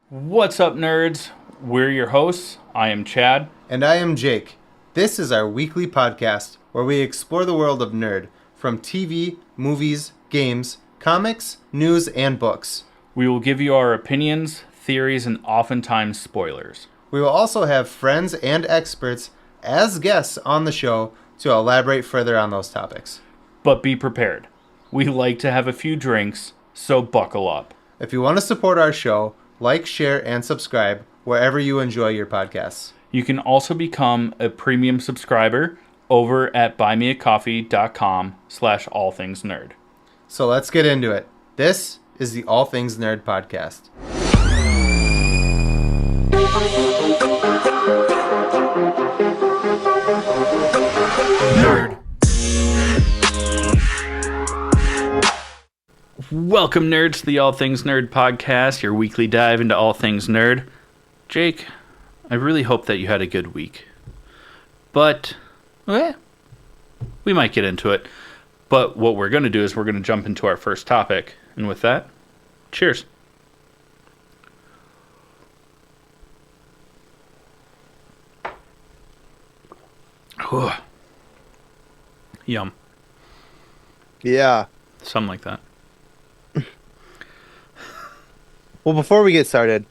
What's up, nerds? We're your hosts. I am Chad. And I am Jake. This is our weekly podcast where we explore the world of nerd from TV, movies, games, comics, news, and books. We will give you our opinions, theories, and oftentimes spoilers. We will also have friends and experts as guests on the show to elaborate further on those topics. But be prepared. We like to have a few drinks, so buckle up. If you want to support our show, like, share, and subscribe wherever you enjoy your podcasts. You can also become a premium subscriber over at buymeacoffee.com/allthingsnerd. So let's get into it. This is the All Things Nerd podcast. Nerd. Welcome, nerds, to the All Things Nerd podcast, your weekly dive into all things nerd. Jake, I really hope that you had a good week. But, we might get into it. But what we're going to do is we're going to jump into our first topic. And with that, cheers. Yum. Yeah. Something like that. Well, before we get started,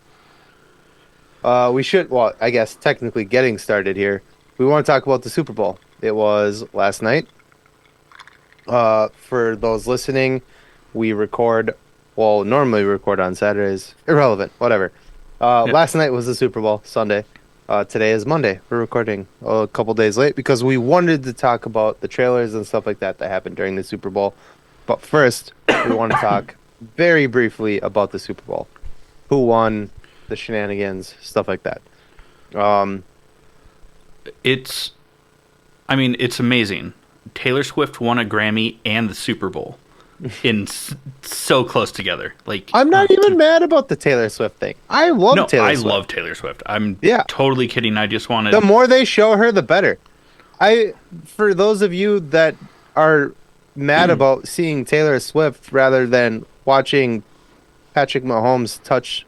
I guess technically getting started here, we want to talk about the Super Bowl. It was last night. For those listening, normally record on Saturdays. Irrelevant, whatever. Last night was the Super Bowl, Sunday. Today is Monday. We're recording a couple days late because we wanted to talk about the trailers and stuff like that happened during the Super Bowl. But first, we want to talk very briefly about the Super Bowl. Who won, the shenanigans, stuff like that. It's amazing. Taylor Swift won a Grammy and the Super Bowl so close together. Like, I'm not even mad about the Taylor Swift thing. I love Taylor Swift. I love Taylor Swift. I'm totally kidding. I just wanted... The more they show her, the better. For those of you that are mad about seeing Taylor Swift rather than watching Patrick Mahomes touch,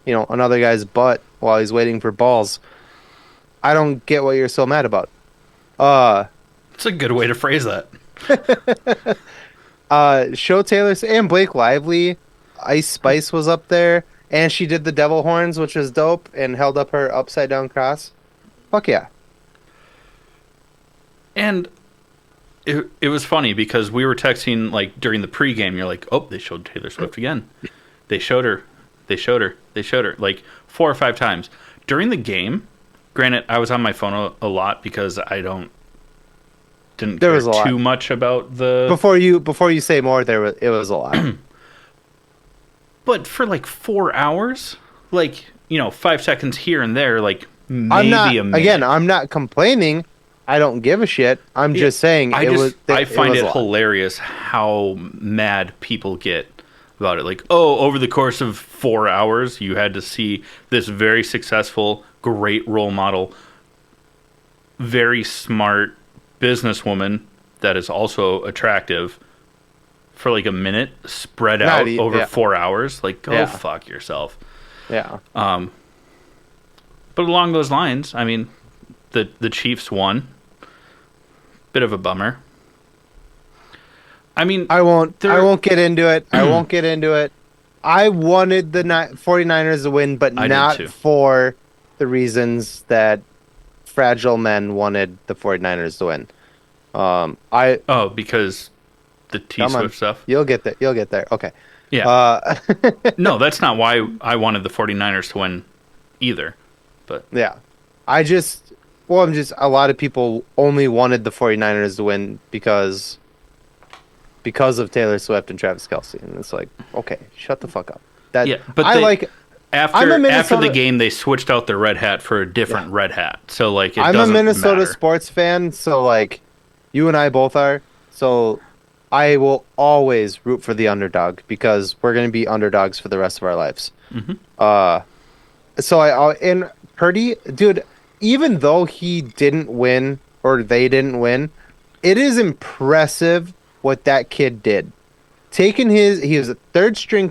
another guy's butt while he's waiting for balls, I don't get what you're so mad about. It's a good way to phrase that. Show Taylor and Blake Lively. Ice Spice was up there, and she did the devil horns, which was dope, and held up her upside down cross. Fuck yeah. And it was funny because we were texting like during the pregame. You're like, oh, they showed Taylor Swift again. They showed her like 4 or 5 times during the game. Granted, I was on my phone a lot because I didn't care too much about the... Before you say more, it was a lot. But for like 4 hours, 5 seconds here and there, like maybe a minute. Again, I'm not complaining. I don't give a shit. I'm just saying I find it hilarious how mad people get about it. Like, oh, over the course of 4 hours, you had to see this very successful, great role model, very smart businesswoman that is also attractive for like a minute spread out over 4 hours. Like, go fuck yourself. Yeah. But along those lines, I mean, the Chiefs won. Bit of a bummer. I mean, I won't get into it. I won't get into it. I wanted the 49ers to win, but not for the reasons that Fragile Men wanted the 49ers to win. Because the T-Swift stuff? You'll get there. Okay. Yeah. No, that's not why I wanted the 49ers to win either. But yeah. A lot of people only wanted the 49ers to win because of Taylor Swift and Travis Kelce. And it's like, okay, shut the fuck up. After the game, they switched out their red hat for a different red hat. So, like, I'm a Minnesota sports fan, so, like, you and I both are. So, I will always root for the underdog because we're going to be underdogs for the rest of our lives. Mm-hmm. And Purdy, dude, even though he didn't win or they didn't win, it is impressive what that kid did. He was a third string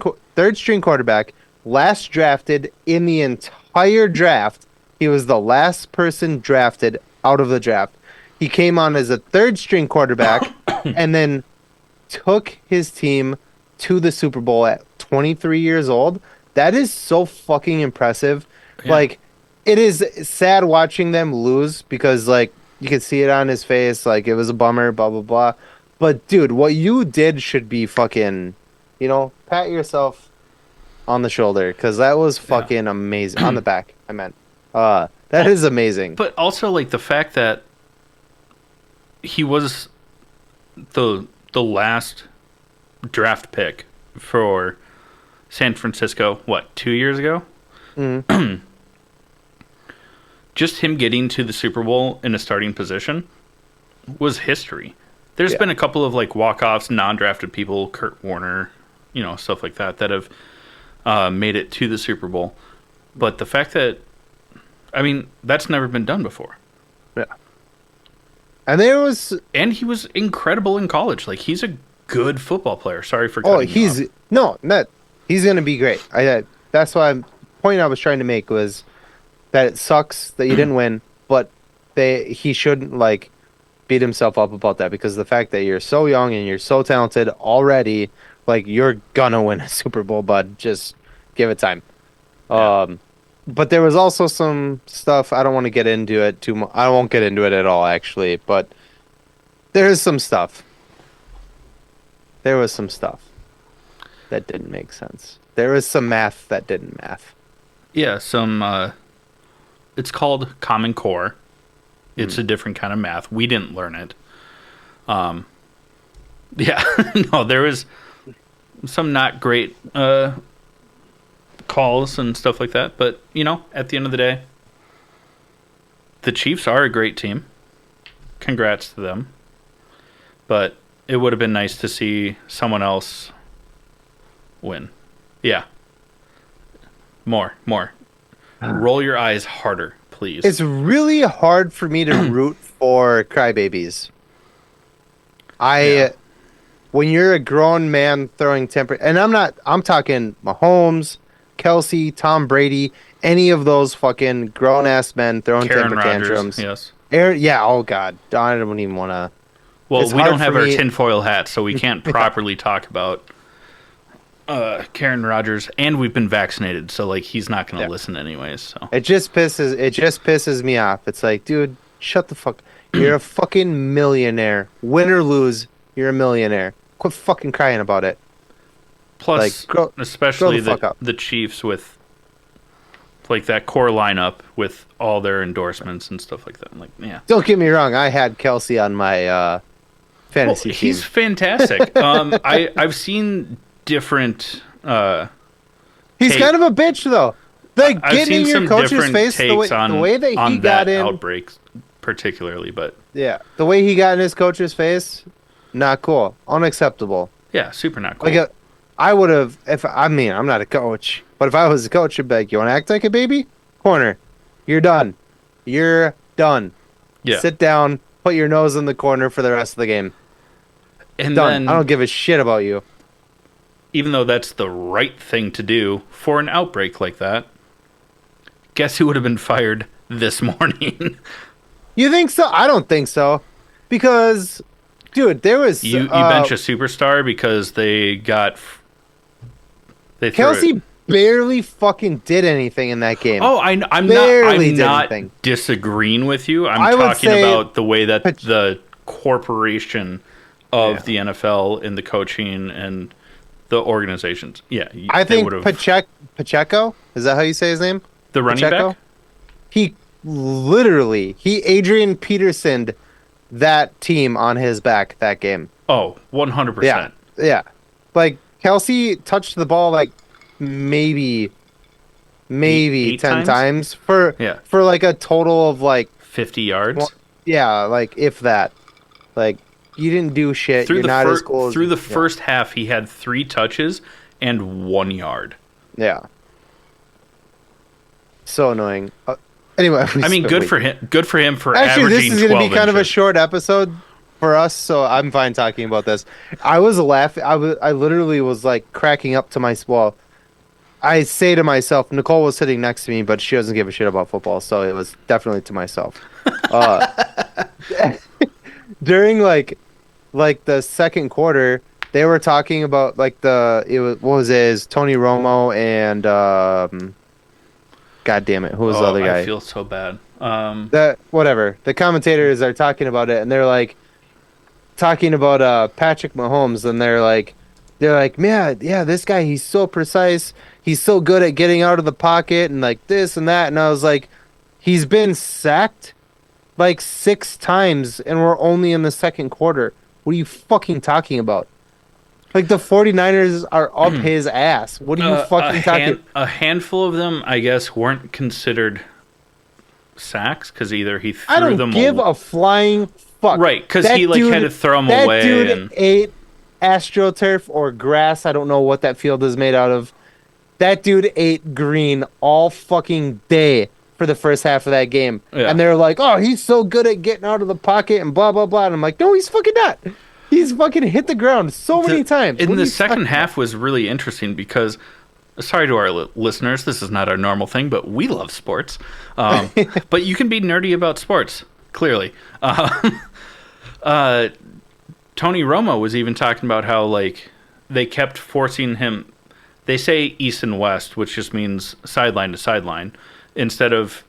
quarterback, last drafted in the entire draft. He was the last person drafted out of the draft. He came on as a third string quarterback and then took his team to the Super Bowl at 23 years old. That is so fucking impressive. Yeah. Like, it is sad watching them lose because, like, you can see it on his face. Like, it was a bummer, blah, blah, blah. But, dude, what you did should be fucking, pat yourself on the shoulder because that was fucking amazing. On the back, I meant. That is amazing. But also, like, the fact that he was the last draft pick for San Francisco, 2 years ago? Mhm. Just him getting to the Super Bowl in a starting position was history. There's been a couple of, like, walk-offs, non-drafted people, Kurt Warner, stuff like that have made it to the Super Bowl. But the fact that, that's never been done before. Yeah. And he was incredible in college. Like, he's a good football player. Sorry for cutting you off. He's going to be great. That's why the point I was trying to make was that it sucks that you didn't win, but he shouldn't, like, beat himself up about that because the fact that you're so young and you're so talented already, like, you're gonna win a Super Bowl, bud. Just give it time. Yeah. But there was also some stuff. I don't want to get into it too much. I won't get into it at all, actually. But there is some stuff. There was some stuff that didn't make sense. There was some math that didn't math. Yeah, it's called Common Core. It's a different kind of math. We didn't learn it. No, there was some not great calls and stuff like that. But, at the end of the day, the Chiefs are a great team. Congrats to them. But it would have been nice to see someone else win. Yeah. More. Roll your eyes harder, please. It's really hard for me to root for crybabies. When you're a grown man throwing temper, and I'm talking Mahomes, Kelsey, Tom Brady, any of those fucking grown ass men throwing temper tantrums. Yes. Oh God, I don't even want to. Well, we don't have our tinfoil hats, so we can't properly talk about Karen Rodgers, and we've been vaccinated, so, like, he's not going to listen anyways. So it just pisses me off. It's like, dude, shut the fuck. You're a fucking millionaire. Win or lose, you're a millionaire. Quit fucking crying about it. Plus, especially the Chiefs with, like, that core lineup with all their endorsements and stuff like that. Like, yeah. Don't get me wrong. I had Kelsey on my fantasy team. He's fantastic. I've seen different. He's kind of a bitch, though. Like, getting in your coach's face, the way that he got in outbreaks, particularly, but the way he got in his coach's face, not cool, unacceptable. Yeah, super not cool. Like, I would have, I'm not a coach, but if I was a coach, I'd be like, you want to act like a baby? Corner, you're done. You're done. Yeah. Sit down. Put your nose in the corner for the rest of the game. And done. Then, I don't give a shit about you. Even though that's the right thing to do for an outbreak like that, guess who would have been fired this morning? You think so? I don't think so. Because, dude, there was... You bench a superstar because they Kelsey barely fucking did anything in that game. Oh, I'm not disagreeing with you. I'm talking about the way that the corporation of the NFL and the coaching and the organizations. Yeah, I think Pacheco, is that how you say his name? The running back? He Adrian Petersoned that team on his back that game. Oh, 100%. Yeah. Like, Kelsey touched the ball like maybe 10 times for like a total of like 50 yards. Like if that. Like, you didn't do shit. You're not as cool as... Through the first half, he had 3 touches and 1 yard. Yeah. So annoying. Anyway, good for him. Good for him for actually, averaging 12 this is going to be kind of a short episode for us, so I'm fine talking about this. I was laughing. I literally was like cracking up to myself. I say to myself, Nicole was sitting next to me, but she doesn't give a shit about football, so it was definitely to myself. During like the second quarter, they were talking about like what was it? Is Tony Romo and God damn it, who was the other guy? I feel so bad. Whatever. The commentators are talking about it, and they're like talking about Patrick Mahomes, and they're like, man, yeah, this guy, he's so precise. He's so good at getting out of the pocket and like this and that. And I was like, he's been sacked like 6 times, and we're only in the second quarter. What are you fucking talking about? Like, the 49ers are up his ass. What are you fucking talking? A handful of them, I guess, weren't considered sacks because either he threw them. I don't give a flying fuck. Right, because he like had to throw them away. That dude ate AstroTurf or grass. I don't know what that field is made out of. That dude ate green all fucking day for the first half of that game. Yeah. And they're like, oh, he's so good at getting out of the pocket and blah, blah, blah. And I'm like, no, he's fucking not. He's fucking hit the ground so many times. In the second half was really interesting because, sorry to our listeners, this is not our normal thing, but we love sports. But you can be nerdy about sports, clearly. Tony Romo was even talking about how like they kept forcing him. They say east and west, which just means sideline to sideline, instead of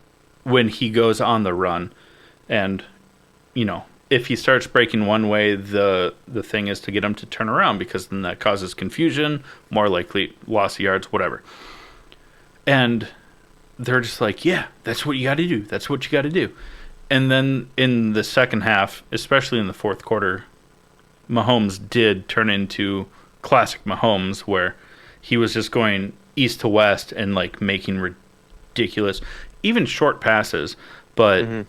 when he goes on the run. And, you know, if he starts breaking one way, the thing is to get him to turn around, because then that causes confusion, more likely loss of yards, whatever. And they're just like, yeah, that's what you got to do. That's what you got to do. And then in the second half, especially in the fourth quarter, Mahomes did turn into classic Mahomes, where he was just going east to west and like making ridiculous, even short passes, but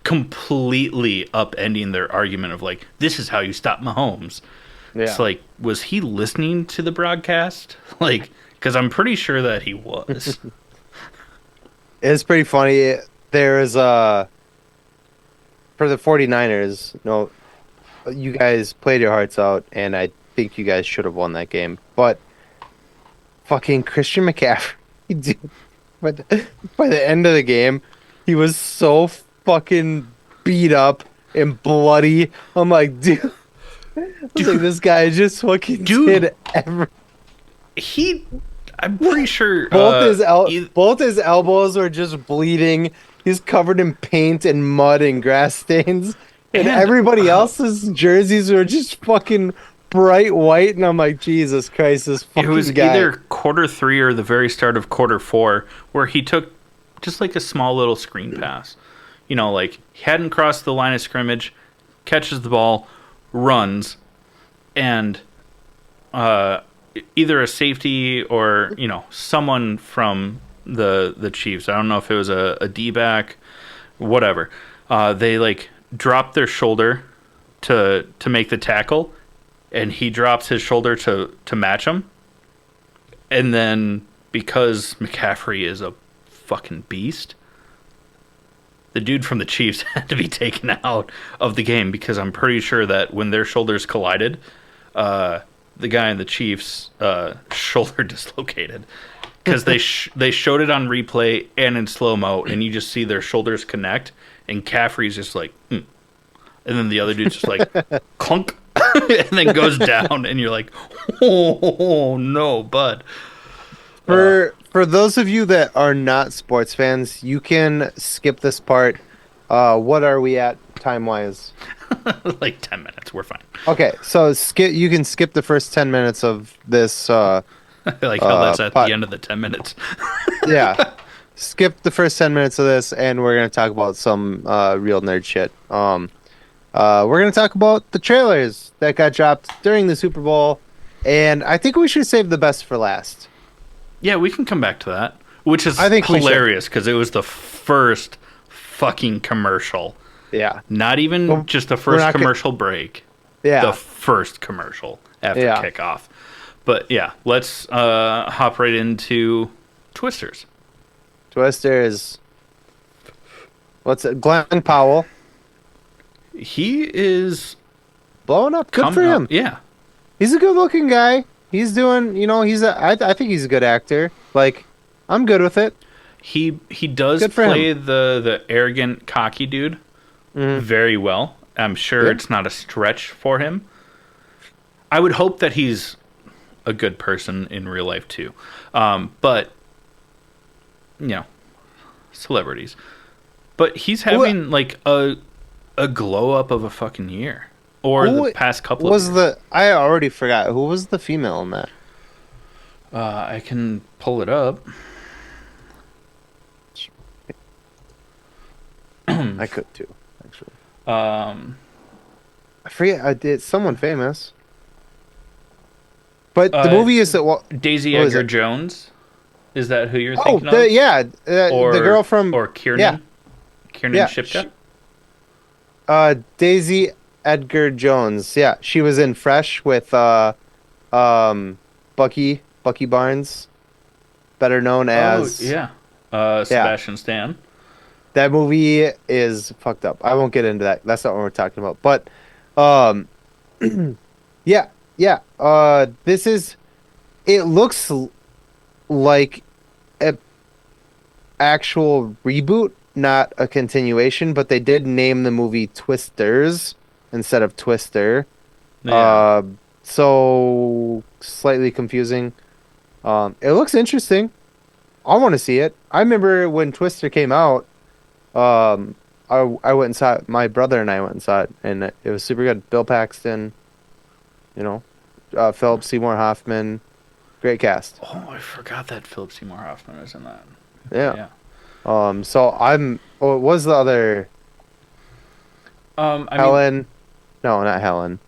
completely upending their argument of like, this is how you stop Mahomes. Yeah. It's like, was he listening to the broadcast? Like, because I'm pretty sure that he was. It's pretty funny. There is for the 49ers, no, you guys played your hearts out, and I think you guys should have won that game. But fucking Christian McCaffrey, dude, by the end of the game, he was so fucking beat up and bloody. I'm like, dude, like, this guy just fucking did everything. I'm pretty sure both his elbows were just bleeding. He's covered in paint and mud and grass stains, and everybody else's jerseys were just fucking bright white. And I'm like, Jesus Christ, this fucking guy. It was either quarter 3 or the very start of quarter 4 where he took just like a small little screen pass. You know, like he hadn't crossed the line of scrimmage, catches the ball, runs, and either a safety or, you know, someone from the Chiefs, I don't know if it was a D-back, whatever, they like dropped their shoulder to make the tackle, and he drops his shoulder to match him. And then because McCaffrey is a fucking beast, the dude from the Chiefs had to be taken out of the game, because I'm pretty sure that when their shoulders collided, the guy in the Chiefs' shoulder dislocated, because they showed it on replay and in slow-mo, and you just see their shoulders connect, and Caffrey's just like, and then the other dude's just like, clunk, and then goes down, and you're like, oh no, bud. For those of you that are not sports fans, you can skip this part. What are we at time-wise? Like 10 minutes. We're fine. Okay, so you can skip the first 10 minutes of this. Like how that's at the end of the 10 minutes. Yeah. Skip the first 10 minutes of this, and we're going to talk about some real nerd shit. We're going to talk about the trailers that got dropped during the Super Bowl, and I think we should save the best for last. Yeah, we can come back to that, which is hilarious because it was the first fucking commercial. Yeah. Not even just the first commercial break. Yeah. The first commercial after kickoff. But yeah, let's hop right into Twisters. Twisters. What's it? Glenn Powell. He is blowing up. Good for him. Yeah. He's a good looking guy. He's doing. I think he's a good actor. Like, I'm good with it. He does Good for play the arrogant, cocky dude very well. I'm sure Yeah. it's not a stretch for him. I would hope that he's a good person in real life too. But celebrities. But he's having like a glow up of a fucking year, or Who the past couple was of years. I already forgot who was the female in that. I can pull it up. I could too, actually. Um, I forget. I did someone famous. But the Uh, movie is that Daisy What is Edgar it? Jones. Is that who you're Oh, thinking of? yeah, Or the girl from or Kiernan. yeah. Kiernan Yeah, Shipka. Daisy Edgar Jones. Yeah, she was in Fresh with Bucky Barnes, better known as Yeah. Sebastian Stan. That movie is fucked up. I won't get into that. That's not what we're talking about. But um yeah, yeah. This is it looks like a actual reboot, not a continuation, but they did name the movie Twisters instead of Twister. Yeah. So slightly confusing. It looks interesting. I want to see it. I remember when Twister came out. I went and saw it. My brother and I went and saw it, and it was super good. Bill Paxton, Philip Seymour Hoffman, great cast. Oh, I forgot that Philip Seymour Hoffman was in that. Yeah. Yeah. So I'm. What was the other? I mean, Helen? No, not Helen.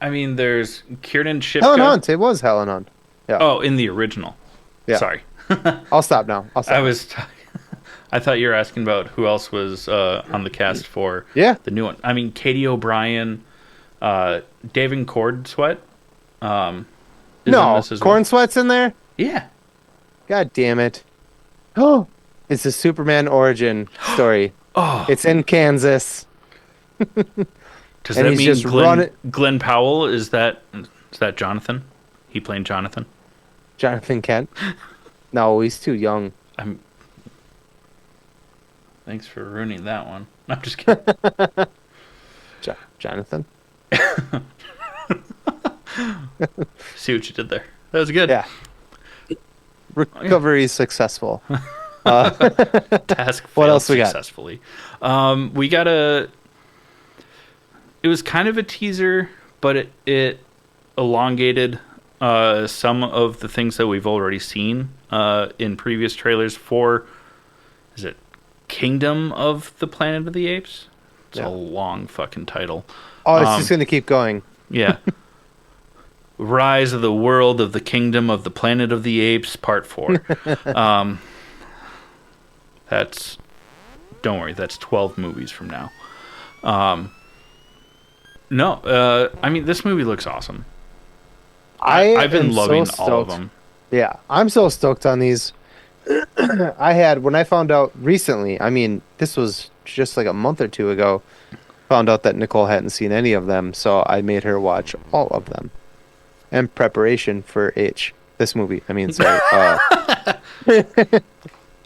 there's Kiernan Shipka. Helen Hunt. It was Helen Hunt. Yeah. Oh, in the original. Yeah. Sorry. I'll stop now. I thought you were asking about who else was on the cast for Yeah. the new one. Katie O'Brien, David Cornsweet. Is in No, this as well. Corn Sweat's in there. Yeah. God damn it! Oh, it's a Superman origin story. Oh, It's in Kansas. does and that he's mean just running- Glenn Powell is that Jonathan? He playing Jonathan? Jonathan Kent. No, he's too young. Thanks for ruining that one. I'm just kidding. Jonathan. See what you did there. That was good. Yeah. Recovery successful. Task failed What else we got? successfully. We got it was kind of a teaser, but it elongated some of the things that we've already seen in previous trailers for, is it Kingdom of the Planet of the Apes? It's Yeah. a long fucking title. Oh, it's just gonna keep going. Yeah. Rise of the World of the Kingdom of the Planet of the Apes, Part 4. Don't worry, that's 12 movies from now. This movie looks awesome. I've been loving all of them. Yeah, I'm so stoked on these. When I found out recently, this was just like a month or two ago, found out that Nicole hadn't seen any of them, so I made her watch all of them. In preparation for this movie. Sorry.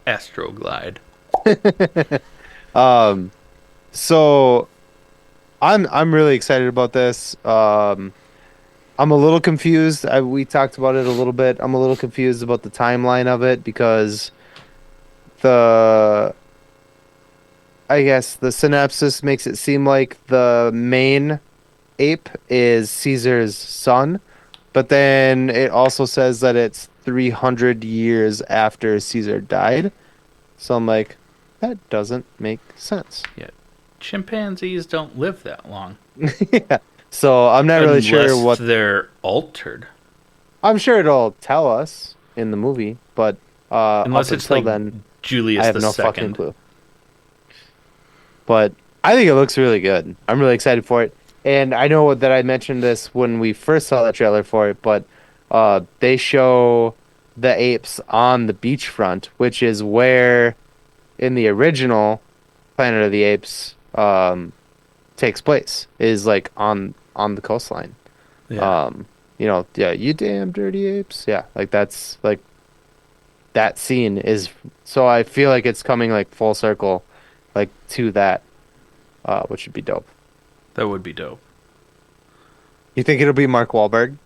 Astroglide. So I'm really excited about this. I'm a little confused. We talked about it a little bit. I'm a little confused about the timeline of it because I guess the synopsis makes it seem like the main ape is Caesar's son, but then it also says that it's 300 years after Caesar died. So I'm like, that doesn't make sense. Yeah. Chimpanzees don't live that long. Yeah. So I'm not really sure Unless what. they're altered. I'm sure it'll tell us in the movie, but Unless up it's until like then, Julius I have the no Second. fucking clue. But I think it looks really good. I'm really excited for it, and I know that I mentioned this when we first saw the trailer for it, but they show the apes on the beachfront, which is where, in the original Planet of the Apes, takes place, is like on the coastline. Yeah. Yeah, you damn dirty apes. Yeah, like that's like that scene is. So I feel like it's coming like full circle, like to that, which would be dope. That would be dope. You think it'll be Mark Wahlberg?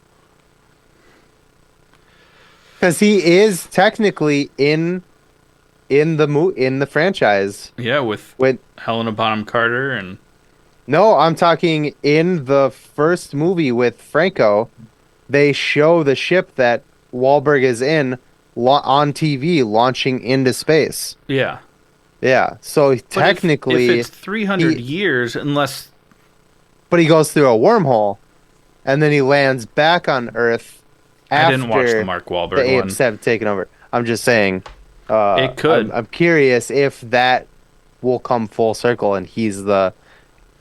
Because he is technically in the franchise. Yeah, with When Helena Bonham Carter and No, I'm talking in the first movie with Franco, they show the ship that Wahlberg is in on TV launching into space. yeah. Yeah, so But technically, if it's 300 he- years, unless but he goes through a wormhole, and then he lands back on Earth I didn't watch the after Mark the Wahlberg one. apes have taken over. I'm just saying, It could. I'm curious if that will come full circle, and he's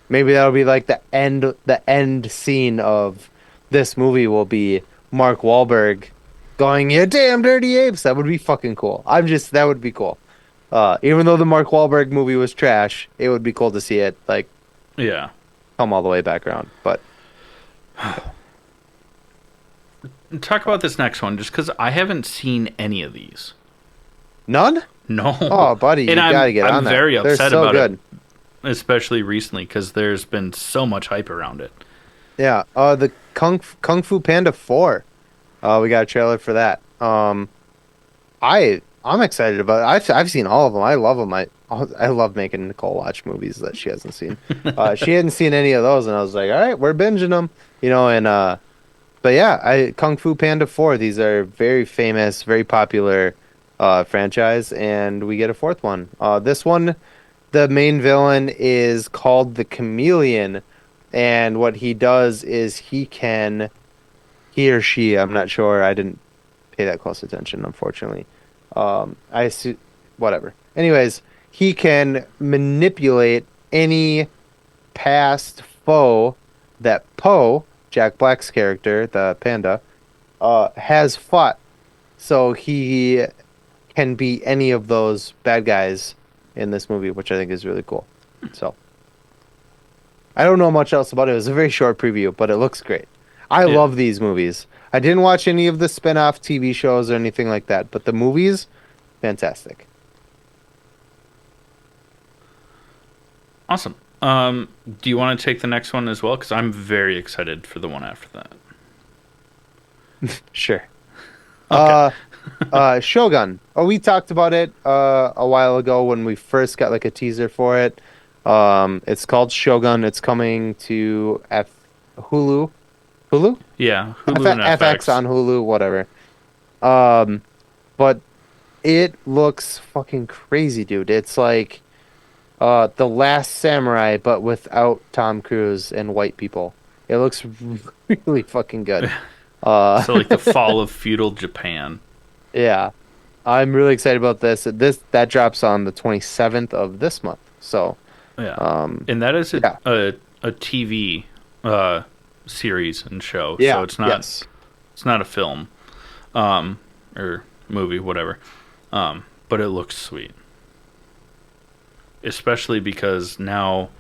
maybe that'll be like the end scene of this movie will be Mark Wahlberg going, "You damn dirty apes." That would be fucking cool. That would be cool. Even though the Mark Wahlberg movie was trash, it would be cool to see it like Yeah. come all the way back around. But Talk about this next one, just because I haven't seen any of these. none? No. Oh, buddy, you And gotta get I'm on that. very They're upset so about good. it, especially recently, because there's been so much hype around it. Yeah. The Kung Fu Panda 4. We got a trailer for that. I'm excited about it. I've seen all of them. I love them. I love making Nicole watch movies that she hasn't seen. She hadn't seen any of those, and I was like, all right, we're binging them, but yeah, Kung Fu Panda 4. These are very famous, very popular franchise, and we get a fourth one. This one, the main villain is called the Chameleon, and what he does is he or she, I'm not sure, I didn't pay that close attention, unfortunately. I assume, whatever. Anyways, he can manipulate any past foe that Poe, Jack Black's character, the panda, has fought. So he can be any of those bad guys in this movie, which I think is really cool. So I don't know much else about it. It was a very short preview, but it looks great. I Yeah. love these movies. I didn't watch any of the spin-off TV shows or anything like that, but the movies, fantastic. Awesome. Do you want to take the next one as well? Because I'm very excited for the one after that. Sure. Okay. Shogun. Oh, we talked about it a while ago when we first got like a teaser for it. It's called Shogun. It's coming to Hulu. Hulu? Yeah. Hulu and FX on Hulu, whatever. But it looks fucking crazy, dude. It's like The Last Samurai, but without Tom Cruise and white people. It looks really fucking good. So like the fall of feudal Japan. Yeah, I'm really excited about this. That drops on the 27th of this month. So Yeah. And that is yeah. a TV series and show. yeah, So it's not yes. it's not a film or movie, whatever. But it looks sweet. Especially because now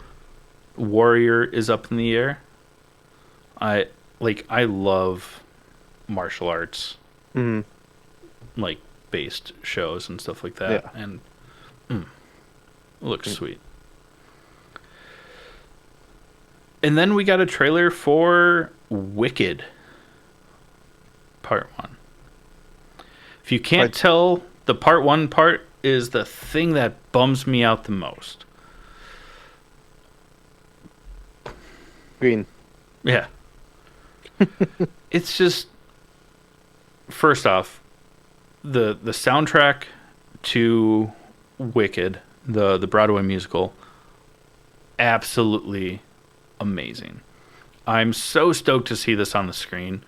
Warrior is up in the air. I love martial arts Mhm. like based shows and stuff like that, Yeah. and it looks sweet. And then we got a trailer for Wicked Part 1. If you can't tell, the Part 1 part is the thing that bums me out the most. Green. Yeah. It's just, first off, the soundtrack to Wicked, the Broadway musical, absolutely amazing. I'm so stoked to see this on the screen.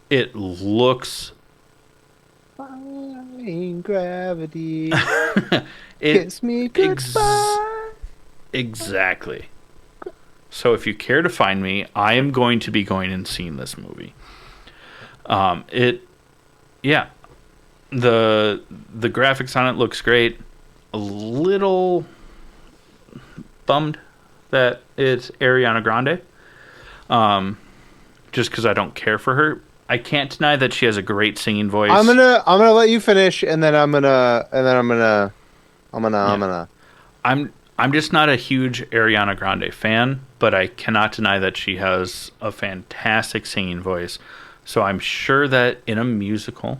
It looks Flying gravity. it Kiss me goodbye. exactly. So if you care to find me, I am going to be going and seeing this movie. Yeah, the graphics on it looks great. A little bummed that it's Ariana Grande. just because I don't care for her. I can't deny that she has a great singing voice. I'm gonna let you finish, and then I'm gonna. I'm just not a huge Ariana Grande fan, but I cannot deny that she has a fantastic singing voice. So I'm sure that in a musical,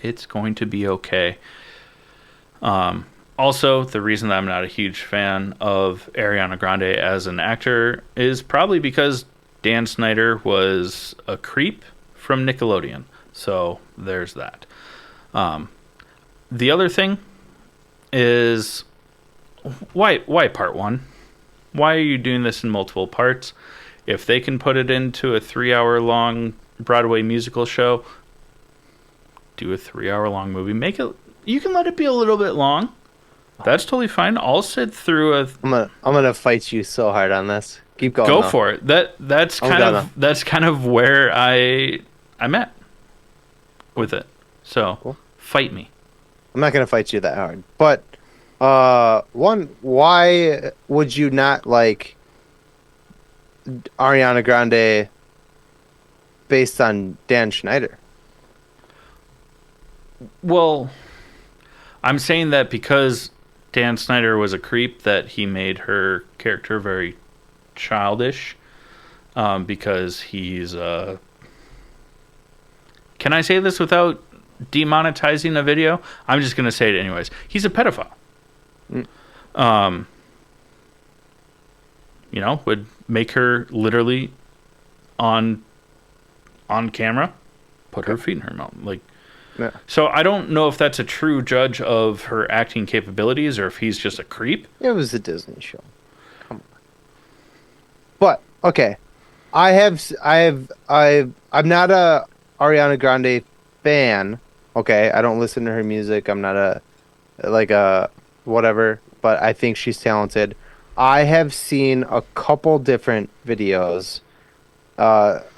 it's going to be okay. Also, the reason that I'm not a huge fan of Ariana Grande as an actor is probably because Dan Snyder was a creep from Nickelodeon. So there's that. The other thing is, why part one? Why are you doing this in multiple parts? If they can put it into a 3-hour long Broadway musical show, do a 3-hour long movie. Make it. You can let it be a little bit long. That's totally fine. I'll sit through a. I'm gonna fight you so hard on this. Keep going. Go though. for it. That's kind of where I'm at with it. So Cool. Fight me. I'm not gonna fight you that hard, but why would you not like Ariana Grande based on Dan Schneider? Well, I'm saying that because Dan Snyder was a creep, that he made her character very childish. Because he's Can I say this without demonetizing a video? I'm just gonna say it anyways. He's a pedophile. Would make her literally on camera, put her feet in her mouth. Yeah. So I don't know if that's a true judge of her acting capabilities or if he's just a creep. It was a Disney show. Come on. But okay, I'm not a Ariana Grande fan. Okay, I don't listen to her music. I'm not a whatever, but I think she's talented. I have seen a couple different videos,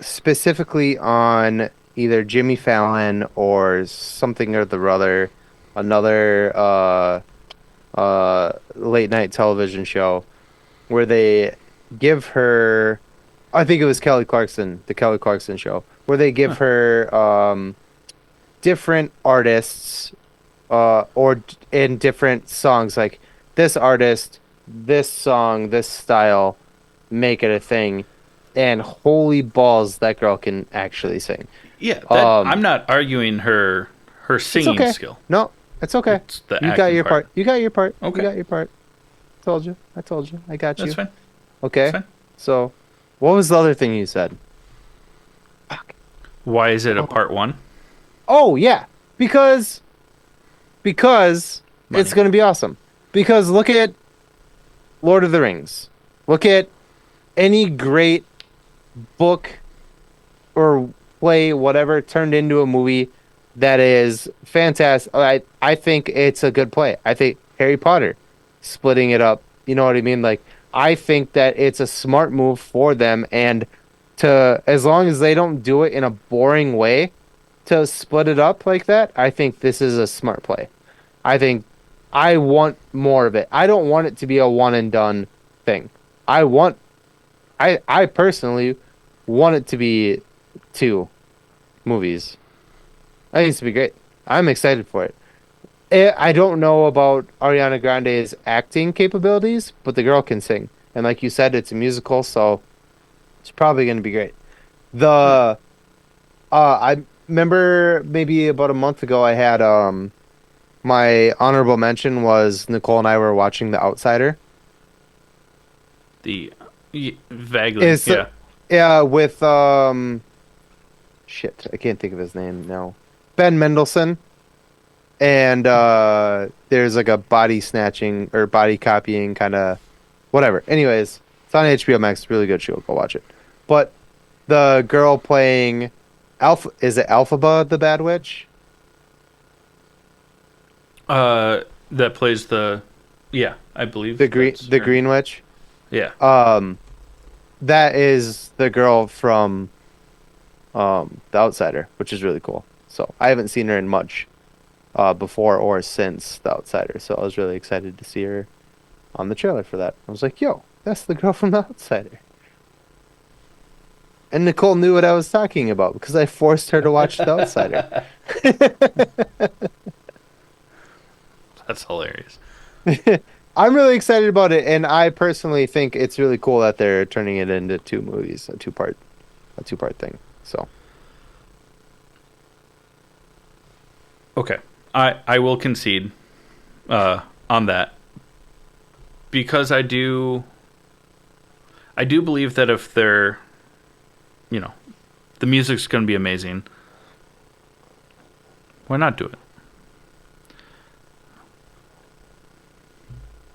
specifically on either Jimmy Fallon or something or the other, another late night television show, where they give her, I think it was Kelly Clarkson, the Kelly Clarkson show, where they give her different artists or in different songs, like this artist, this song, this style, make it a thing, and holy balls, that girl can actually sing. Yeah, I'm not arguing her singing skill. No, it's okay. It's the you got acting your part. You got your part. Okay. You got your part. Told you. I told you. I got you. That's fine. Okay. That's fine. So, what was the other thing you said? Why is it a part one? Oh yeah, because Money. it's gonna be awesome. Because look at Lord of the Rings. Look at any great book or play, whatever, turned into a movie that is fantastic. I think it's a good play. I think Harry Potter, splitting it up, you know what I mean? Like, I think that it's a smart move for them, and as long as they don't do it in a boring way, to split it up like that, I think this is a smart play. I think I want more of it. I don't want it to be a one and done thing. I personally want it to be 2 movies. I think it's to be great. I'm excited for it. I don't know about Ariana Grande's acting capabilities, but the girl can sing. And like you said, it's a musical, so it's probably going to be great. I remember maybe about a month ago, I had my honorable mention was Nicole and I were watching The Outsider. Vaguely, yeah. Yeah, with shit, I can't think of his name now. Ben Mendelsohn. And there's like a body snatching or body copying kind of whatever. Anyways, it's on HBO Max. It's a really good show. Go watch it. But the girl playing is it Elphaba the Bad Witch? That plays I believe The Green Witch. Yeah. That is the girl from The Outsider, which is really cool. So I haven't seen her in much before or since The Outsider, so I was really excited to see her on the trailer for that. I was like, yo, that's the girl from The Outsider. And Nicole knew what I was talking about because I forced her to watch The Outsider. That's hilarious. I'm really excited about it, and I personally think it's really cool that they're turning it into two movies, a two-part thing. So, Okay, I will concede on that, because I do believe that if they're, the music's going to be amazing, why not do it?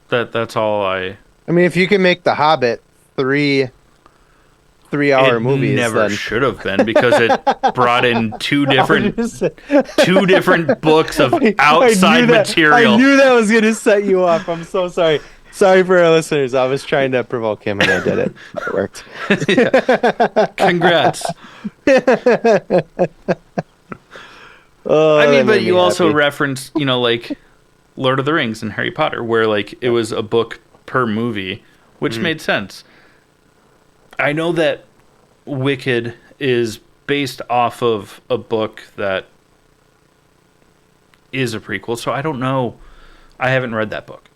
That's all I mean, if you can make The Hobbit three-hour it movies, never then should have been, because it brought in two different books of outside material. I knew that was gonna set you off. I'm so sorry. Sorry for our listeners. I was trying to provoke him, and I did it. It worked. Congrats. Oh, I that mean, but made you me also happy. referenced, like Lord of the Rings and Harry Potter, where like it was a book per movie, which made sense. I know that Wicked is based off of a book that is a prequel, so I don't know. I haven't read that book.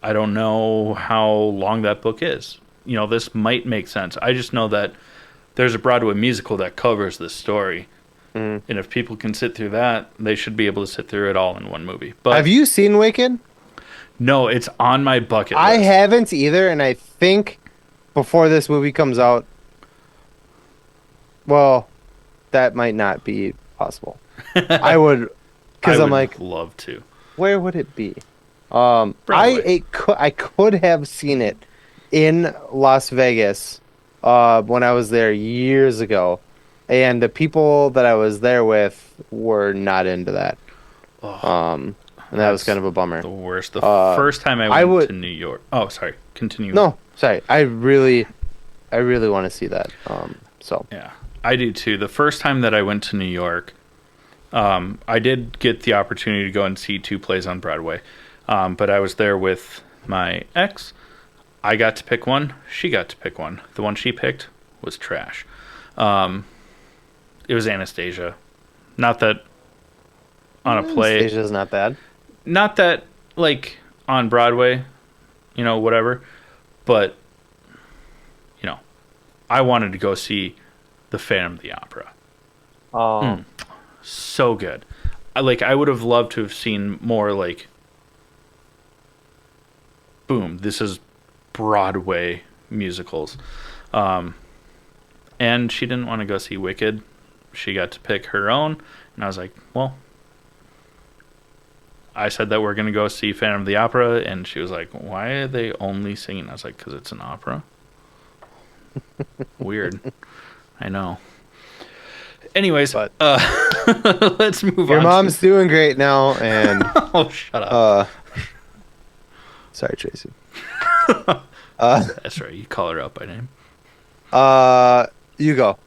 I don't know how long that book is. This might make sense. I just know that there's a Broadway musical that covers this story. And if people can sit through that, they should be able to sit through it all in one movie. But Have you seen Wicked? no, it's on my bucket list. I haven't either, and I think before this movie comes out, well, that might not be possible. I would, because I I'm would like, love to. where would it be? Broadway. I could have seen it in Las Vegas when I was there years ago, and the people that I was there with were not into that. And that was kind of a bummer. The worst. The first time I went to New York. Oh, sorry. Continue. No, sorry. I really want to see that. So Yeah, I do too. The first time that I went to New York, I did get the opportunity to go and see two plays on Broadway. But I was there with my ex. I got to pick one. She got to pick one. The one she picked was trash. It was Anastasia. Not that on a play. Anastasia's not bad. Not that, like, on Broadway, whatever. But, I wanted to go see The Phantom of the Opera. So good. I would have loved to have seen more, like, boom, this is Broadway musicals. And she didn't want to go see Wicked. She got to pick her own. And I was like, well, I said that we're going to go see Phantom of the Opera. And she was like, why are they only singing? I was like, because it's an opera. Weird. I know. Anyways, But- let's move on. Your mom's doing great now, and Oh, shut up. sorry, Tracy. That's right. You call her out by name. You go.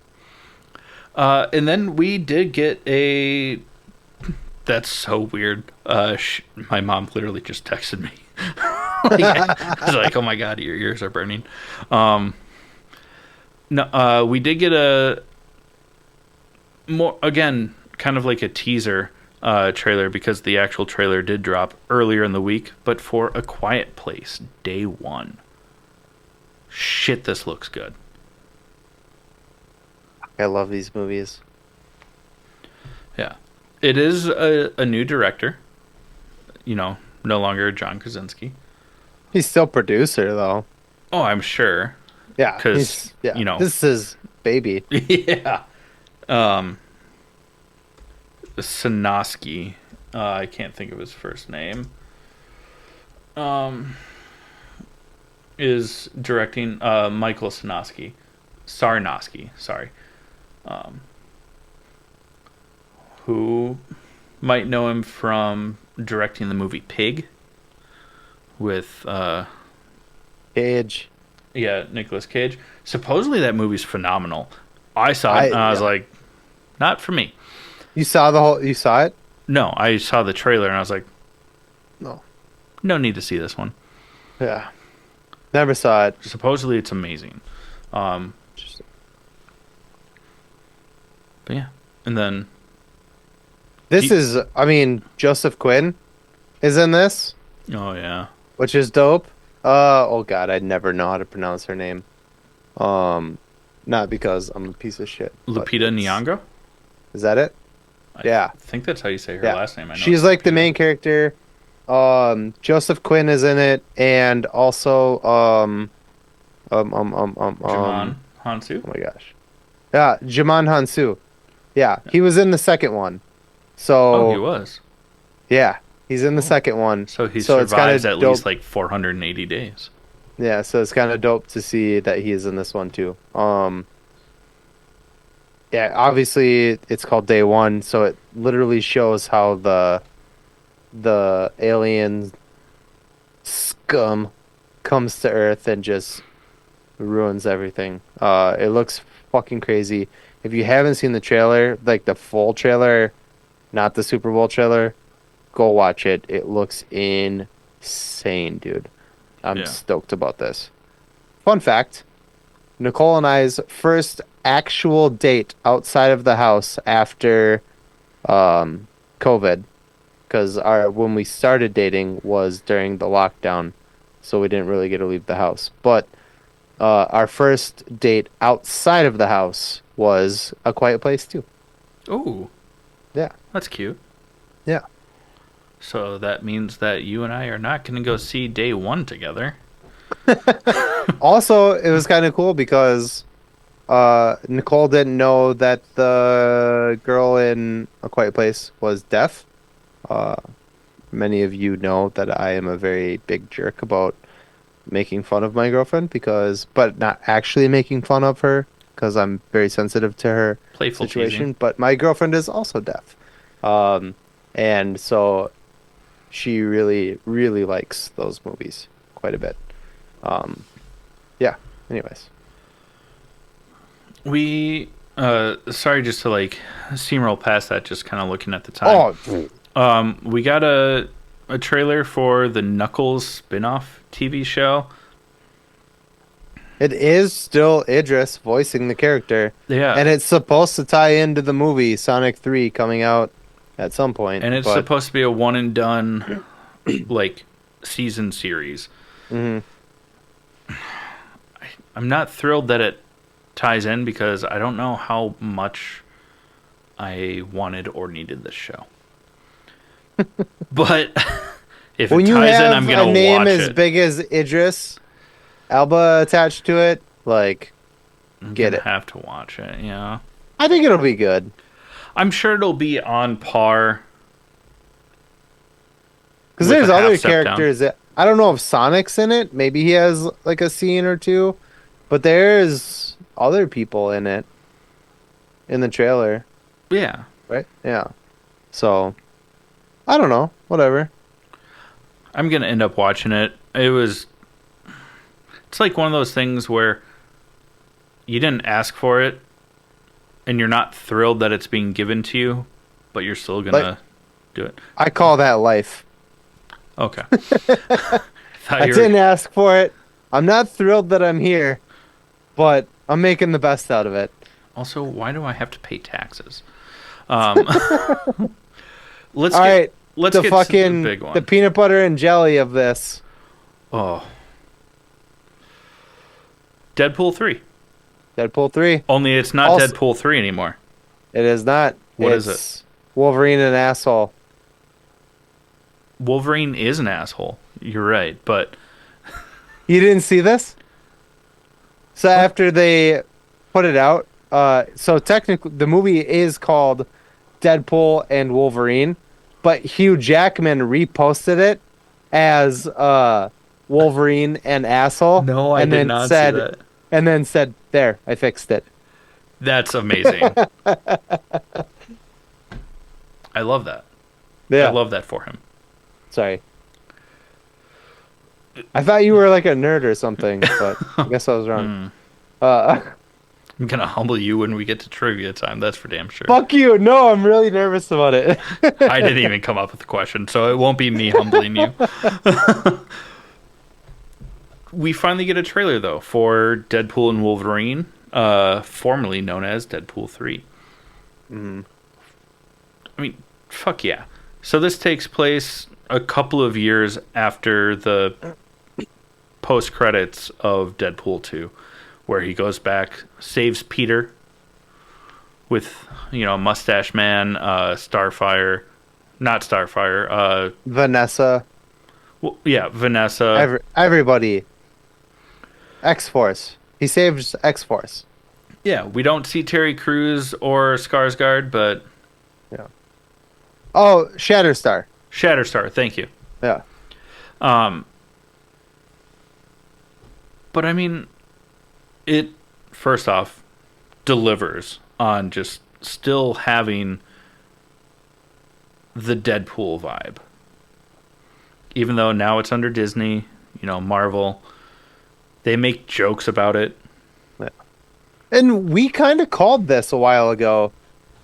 And then we did get a... That's so weird. My mom literally just texted me. I was like, oh my God, your ears are burning. No, we did get a... more, again, kind of like a teaser trailer, because the actual trailer did drop earlier in the week, but for A Quiet Place, day one. Shit, this looks good. I love these movies. Yeah. It is a new director. No longer John Krasinski. He's still producer though. Oh, I'm sure. Yeah, 'Cause, this is baby. Yeah. Sinoski. I can't think of his first name. Is directing Michael Sarnoski. Sorry. Who might know him from directing the movie Pig with Cage. Nicolas Cage. Supposedly that movie's phenomenal. I saw it and I was like, not for me. You saw it? No, I saw the trailer and I was like, No. no need to see this one. Yeah. Never saw it. Supposedly it's amazing. Interesting. But yeah, and then Joseph Quinn is in this, oh yeah, which is dope. Oh god, I'd never know how to pronounce her name. Not because I'm a piece of shit. but Lupita it's- Nyong'o. Is that it? Yeah. I think that's how you say her Yeah. last name. I know She's it's like the Lupita. main character. Joseph Quinn is in it, and also Jamon Hansu. oh my gosh, yeah, Jaman Hansu. Yeah, he was in the second one. So Oh, he was. yeah, he's in the second one. So he it's kinda survives at dope. least like 480 days. Yeah, so it's kind of dope to see that he is in this one too. Yeah, obviously it's called Day One, so it literally shows how the alien scum comes to Earth and just ruins everything. It looks fucking crazy. If you haven't seen the trailer, like the full trailer, not the Super Bowl trailer, go watch it. It looks insane, dude. I'm Yeah. stoked about this. Fun fact, Nicole and I's first actual date outside of the house after COVID, because when we started dating was during the lockdown, so we didn't really get to leave the house. But our first date outside of the house was A Quiet Place too. Oh, Yeah. that's cute. Yeah. So that means that you and I are not going to go see Day One together. Also, it was kind of cool because Nicole didn't know that the girl in A Quiet Place was deaf. Many of you know that I am a very big jerk about making fun of my girlfriend but not actually making fun of her because I'm very sensitive to her Playful situation. teasing. But my girlfriend is also deaf, and so she really, really likes those movies quite a bit. Yeah. Anyways, We, sorry, just to like steamroll past that, just kind of looking at the time. We got a trailer for the Knuckles spin-off TV show. it is still Idris voicing the character, Yeah. and it's supposed to tie into the movie Sonic 3 coming out at some point. And it's but- supposed to be a one and done like season series. Mhm. I'm not thrilled that it ties in because I don't know how much I wanted or needed this show. But if When it you ties in, have I'm a gonna name watch as it. big as Idris Elba attached to it, like, I'm get gonna it. have to watch it. Yeah, I think it'll be good. I'm sure it'll be on par. Because With there's a half other step down. characters that I don't know if Sonic's in it. Maybe he has like a scene or two, but there's other people in it in the trailer, Yeah, right? Yeah. So I don't know. Whatever. I'm gonna end up watching it. It's like one of those things where you didn't ask for it, and you're not thrilled that it's being given to you, but you're still gonna do it. I call that life. Okay. Thought I you were- didn't ask for it. I'm not thrilled that I'm here, but I'm making the best out of it. Also, why do I have to pay taxes? Let's All right. let's The get fucking to the big one. the peanut butter and jelly of this. Oh, Deadpool 3. Deadpool 3. Only it's not Also- Deadpool 3 anymore. It is not. What is It's Wolverine and asshole. Wolverine is an asshole. You're right, but You didn't see this? So after they put it out, so technically the movie is called Deadpool and Wolverine, but Hugh Jackman reposted it as Wolverine and asshole. and then said, And then said, "There, I fixed it." That's amazing. I love that. Yeah. I love that for him. Sorry. I thought you were like a nerd or something, but I guess I was wrong. I'm gonna humble you when we get to trivia time. That's for damn sure. Fuck you. No, I'm really nervous about it. I didn't even come up with the question, so it won't be me humbling you. We finally get a trailer though for Deadpool and Wolverine, formerly known as Deadpool 3. Mhm. I mean, fuck yeah. So this takes place a couple of years after the post credits of Deadpool 2, where he goes back, saves Peter with, Mustache Man, Starfire, not Starfire, Vanessa, well, yeah, Vanessa. everybody. X-Force. He saves X-Force. Yeah, we don't see Terry Crews or Skarsgård, but Yeah. Oh, Shatterstar. Shatterstar, thank you. Yeah. But I mean, it, first off, delivers on just still having the Deadpool vibe. Even though now it's under Disney, Marvel, they make jokes about it. And we kind of called this a while ago,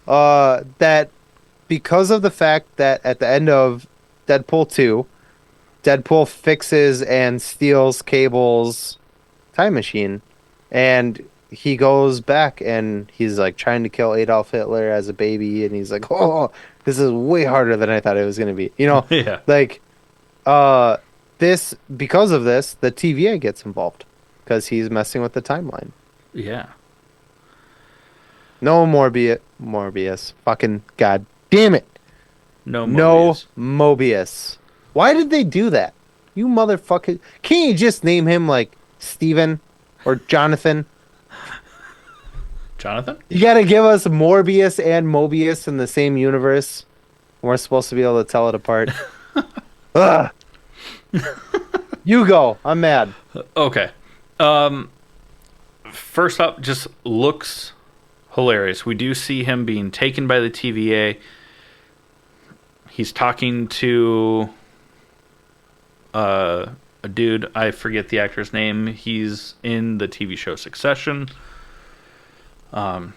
that because of the fact that at the end of Deadpool 2, Deadpool fixes and steals Cable's time machine, and he goes back and he's like trying to kill Adolf Hitler as a baby, and he's like, oh, this is way harder than I thought it was going to be. Yeah. Like, this, because of this, the TVA gets involved because he's messing with the timeline. Yeah. No Morbius. Fucking god damn it. No No Mobius. Mobius. Why did they do that? You motherfucker. Can't you just name him like Steven or Jonathan? Jonathan? You gotta give us Morbius and Mobius in the same universe. We're supposed to be able to tell it apart. Ugh. You go. I'm mad. Okay. First up, just looks hilarious. We do see him being taken by the TVA. He's talking to a dude. I forget the actor's name. He's in the TV show Succession. And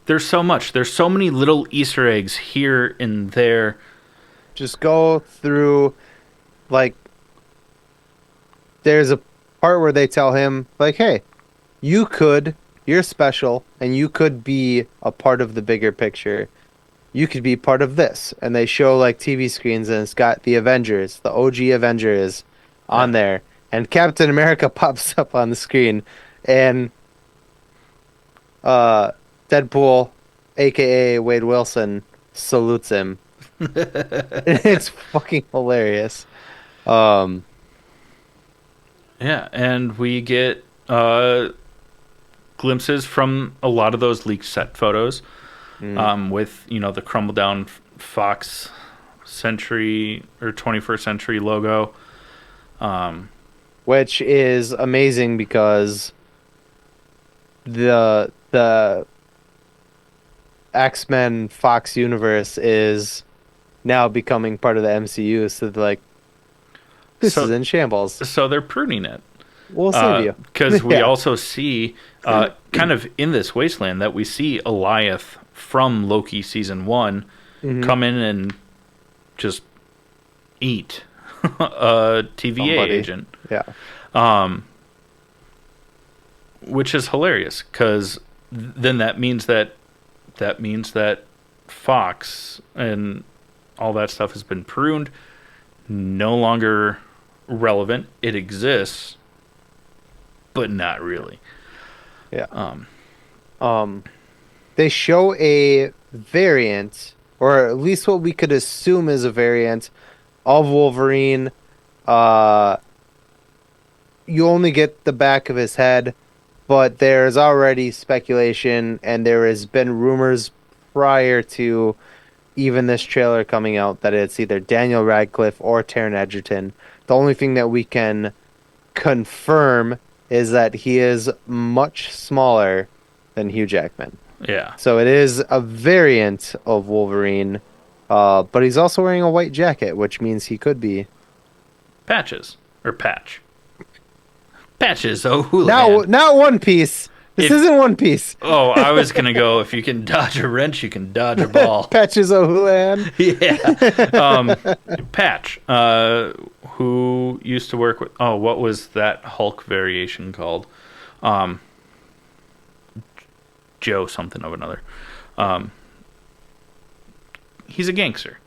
there's so much. There's so many little Easter eggs here and there. Just go through, like, there's a part where they tell him, like, hey, you're special, and you could be a part of the bigger picture. You could be part of this. And they show, like, TV screens, and it's got the Avengers, the OG Avengers on there. And Captain America pops up on the screen, and Deadpool, a.k.a. Wade Wilson, salutes him. It's fucking hilarious. Yeah, and we get glimpses from a lot of those leaked set photos with, the crumbled down Fox Century or 21st Century logo. Which is amazing because the X-Men Fox universe is now becoming part of the MCU, so they're like, this is in shambles. So they're pruning it. We'll save you. Because we also see, kind of in this wasteland, that we see Eliath from Loki Season 1 come in and just eat a TVA agent. Yeah. Which is hilarious, because then that means that Fox and all that stuff has been pruned, no longer relevant. It exists, but not really. Yeah. They show a variant, or at least what we could assume is a variant of Wolverine. You only get the back of his head, but there's already speculation, and there has been rumors prior to even this trailer coming out that it's either Daniel Radcliffe or Taron Egerton. The only thing that we can confirm is that he is much smaller than Hugh Jackman. Yeah. So it is a variant of Wolverine, but he's also wearing a white jacket, which means he could be Patches. Or Patch. Patches O'Houlihan. not One Piece. This isn't One Piece. Oh, I was going to go, if you can dodge a wrench, you can dodge a ball. Patches O'Houlihan. Yeah. Patch, who used to work with, what was that Hulk variation called? Joe something of another. He's a gangster.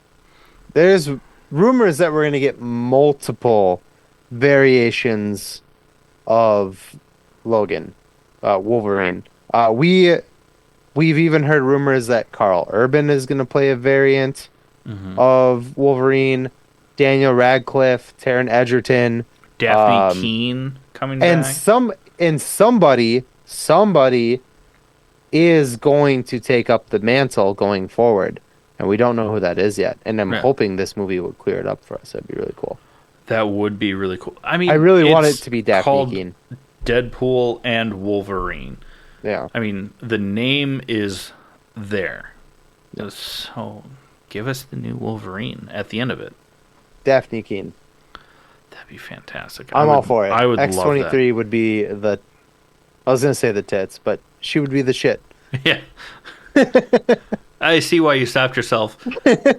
There's rumors that we're going to get multiple variations of Logan, Wolverine. We've even heard rumors that Carl Urban is going to play a variant of Wolverine. Daniel Radcliffe, Taron Egerton, Daphne Keane coming and back. somebody is going to take up the mantle going forward, and we don't know who that is yet. And I'm hoping this movie will clear it up for us. That'd be really cool. That would be really cool. I mean, I really want it to be Daphne Keane. Deadpool and Wolverine. Yeah. I mean, the name is there. So give us the new Wolverine at the end of it. Daphne Keane. That'd be fantastic. I'm all for it. I would love X-23 would be the... I was going to say the tits, but she would be the shit. Yeah. I see why you stopped yourself.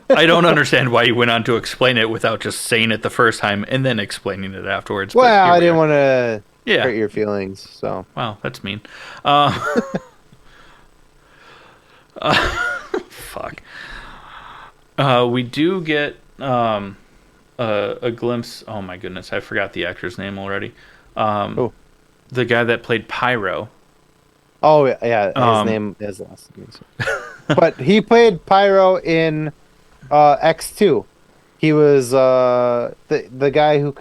I don't understand why you went on to explain it without just saying it the first time and then explaining it afterwards. Well, I didn't want to hurt your feelings, so... Wow, that's mean. Fuck. We do get a glimpse. Oh my goodness, I forgot the actor's name already. The guy that played Pyro. Oh yeah, his last name. But he played Pyro in X2. He was the guy who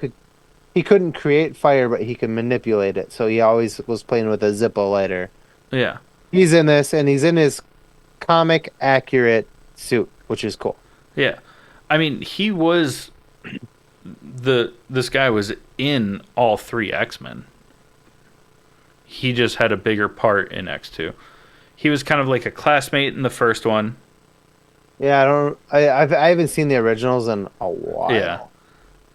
couldn't create fire, but he could manipulate it. So he always was playing with a Zippo lighter. Yeah. He's in this, and he's in his comic accurate suit, which is cool. Yeah. I mean, he was this guy was in all three X-Men. He just had a bigger part in X2. He was kind of like a classmate in the first one. Yeah, I haven't seen the originals in a while. Yeah.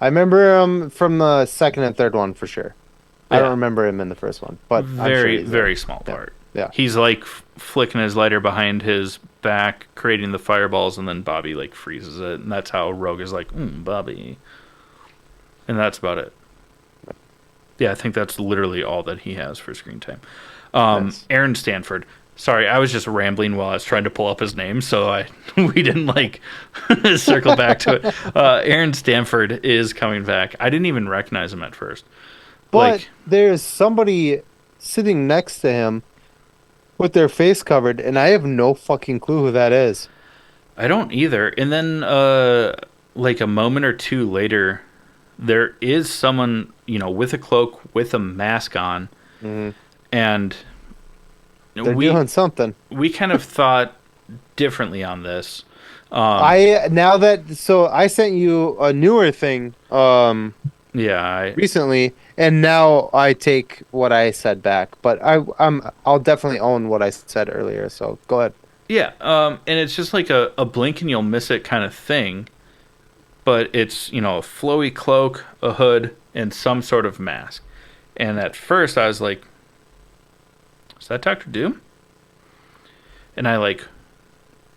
I remember him from the second and third one for sure. Yeah. I don't remember him in the first one, but very, very small part. Yeah. He's like flicking his lighter behind his back, creating the fireballs, and then Bobby like freezes it, and that's how Rogue is like, Bobby. And that's about it. Yeah, I think that's literally all that he has for screen time. Nice. Aaron Stanford. Sorry, I was just rambling while I was trying to pull up his name, so we didn't like circle back to it. Aaron Stanford is coming back. I didn't even recognize him at first. But there's somebody sitting next to him with their face covered, and I have no fucking clue who that is. I don't either. And then, like a moment or two later, there is someone, with a cloak, with a mask on, and they're doing something. We kind of thought differently on this. I sent you a newer thing. Recently, and now I take what I said back, but I'll definitely own what I said earlier. So go ahead. Yeah, and it's just like a blink and you'll miss it kind of thing, but it's a flowy cloak, a hood, and some sort of mask. And at first I was like, is that Dr. Doom? And I like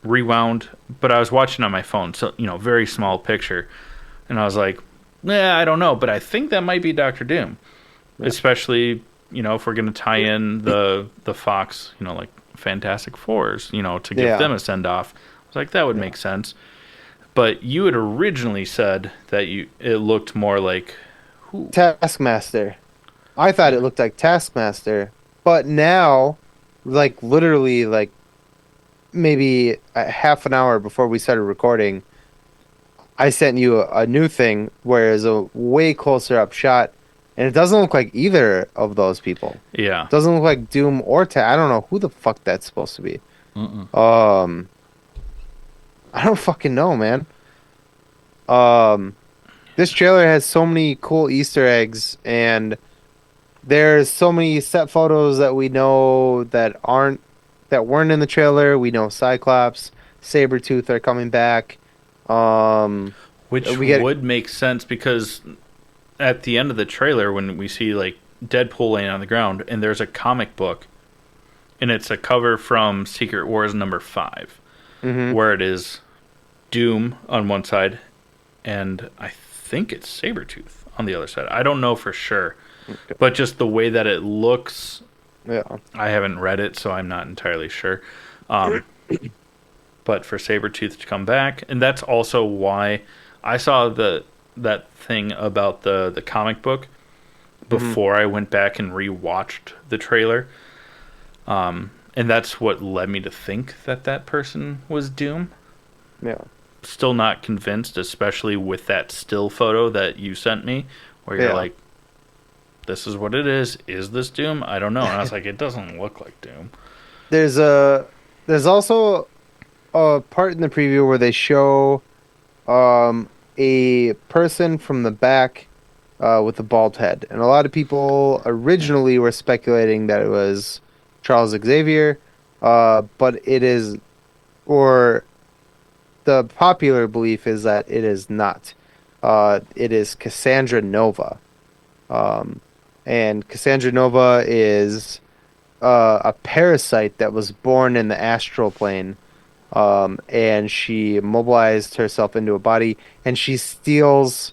rewound, but I was watching on my phone, so very small picture, and I was like, I don't know, but I think that might be Dr. Doom, especially if we're gonna tie in the Fox, like Fantastic Fours, to give them a send off. I was like, that would make sense. But you had originally said that it looked more like Taskmaster. I thought it looked like Taskmaster, but now, like literally, like maybe a half an hour before we started recording, I sent you a new thing where it's a way closer up shot, and it doesn't look like either of those people. Yeah, it doesn't look like Doom or I don't know who the fuck that's supposed to be. I don't fucking know, man. This trailer has so many cool Easter eggs, and there's so many set photos that we know that weren't in the trailer. We know Cyclops, Sabretooth are coming back. Which would make sense because at the end of the trailer, when we see like Deadpool laying on the ground, and there's a comic book, and it's a cover from Secret Wars #5, where it is Doom on one side, and I think it's Sabretooth on the other side. I don't know for sure, but just the way that it looks Yeah. I haven't read it, so I'm not entirely sure. But for Sabretooth to come back, and that's also why I saw that thing about the comic book before I went back and rewatched the trailer. And that's what led me to think that person was Doom. Yeah. Still not convinced, especially with that still photo that you sent me, where you're like, this is what it is. Is this Doom? I don't know. And I was like, it doesn't look like Doom. There's also a part in the preview where they show a person from the back with a bald head. And a lot of people originally were speculating that it was Charles Xavier, but it is, or the popular belief is that it is not. It is Cassandra Nova. And Cassandra Nova is a parasite that was born in the astral plane. And she mobilized herself into a body, and she steals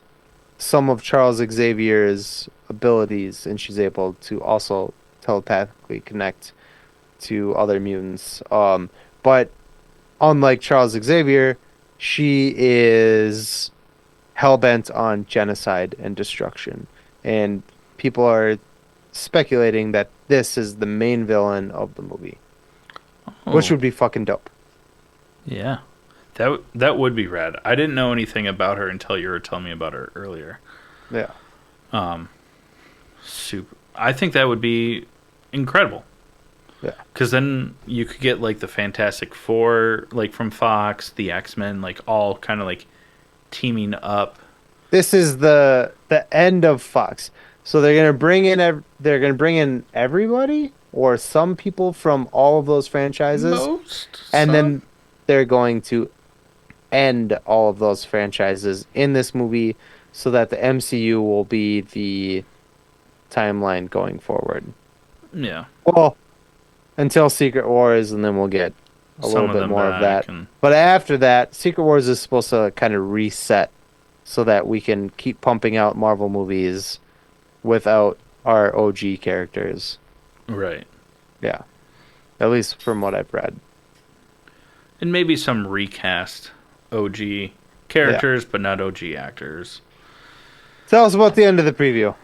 some of Charles Xavier's abilities, and she's able to also telepathically connect to other mutants. But unlike Charles Xavier, she is hell-bent on genocide and destruction. And people are speculating that this is the main villain of the movie, which would be fucking dope. Yeah, that would be rad. I didn't know anything about her until you were telling me about her earlier. Yeah. Super. I think that would be incredible. Yeah. Because then you could get like the Fantastic Four, like from Fox, the X-Men, like all kind of like teaming up. This is the end of Fox, so they're gonna bring in everybody or some people from all of those franchises, then they're going to end all of those franchises in this movie so that the MCU will be the timeline going forward. Yeah. Well, until Secret Wars, and then we'll get a little bit more of that. But after that, Secret Wars is supposed to kind of reset so that we can keep pumping out Marvel movies without our OG characters. Right. Yeah. At least from what I've read. And maybe some recast OG characters, but not OG actors. Tell us about the end of the preview.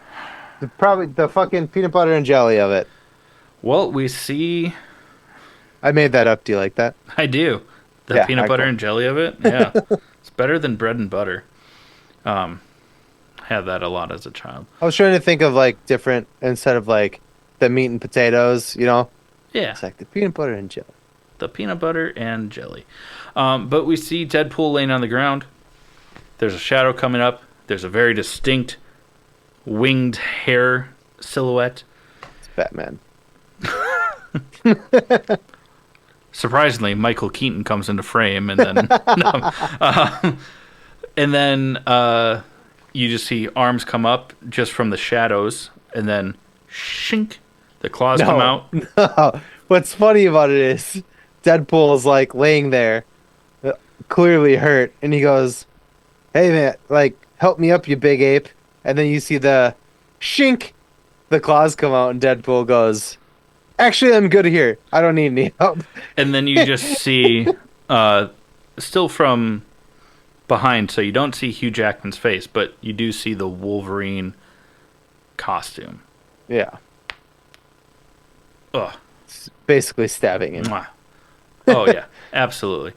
Probably the fucking peanut butter and jelly of it. Well, we see... I made that up. Do you like that? I do. The peanut butter and jelly of it? Yeah. It's better than bread and butter. Had that a lot as a child. I was trying to think of like different, instead of like the meat and potatoes, you know? Yeah. It's like the peanut butter and jelly. The peanut butter and jelly. But we see Deadpool laying on the ground. There's a shadow coming up. There's a very distinct winged hair silhouette. It's Batman. Surprisingly, Michael Keaton comes into frame, and then you just see arms come up just from the shadows, and then shink, the claws come out. No. What's funny about it is Deadpool is like laying there, clearly hurt, and he goes, "Hey man, like help me up, you big ape." And then you see the shink, the claws come out, and Deadpool goes, "Actually, I'm good here. I don't need any help." And then you just see, still from behind, so you don't see Hugh Jackman's face, but you do see the Wolverine costume. Yeah. Ugh. It's basically stabbing him. Mwah. Oh, yeah. Absolutely.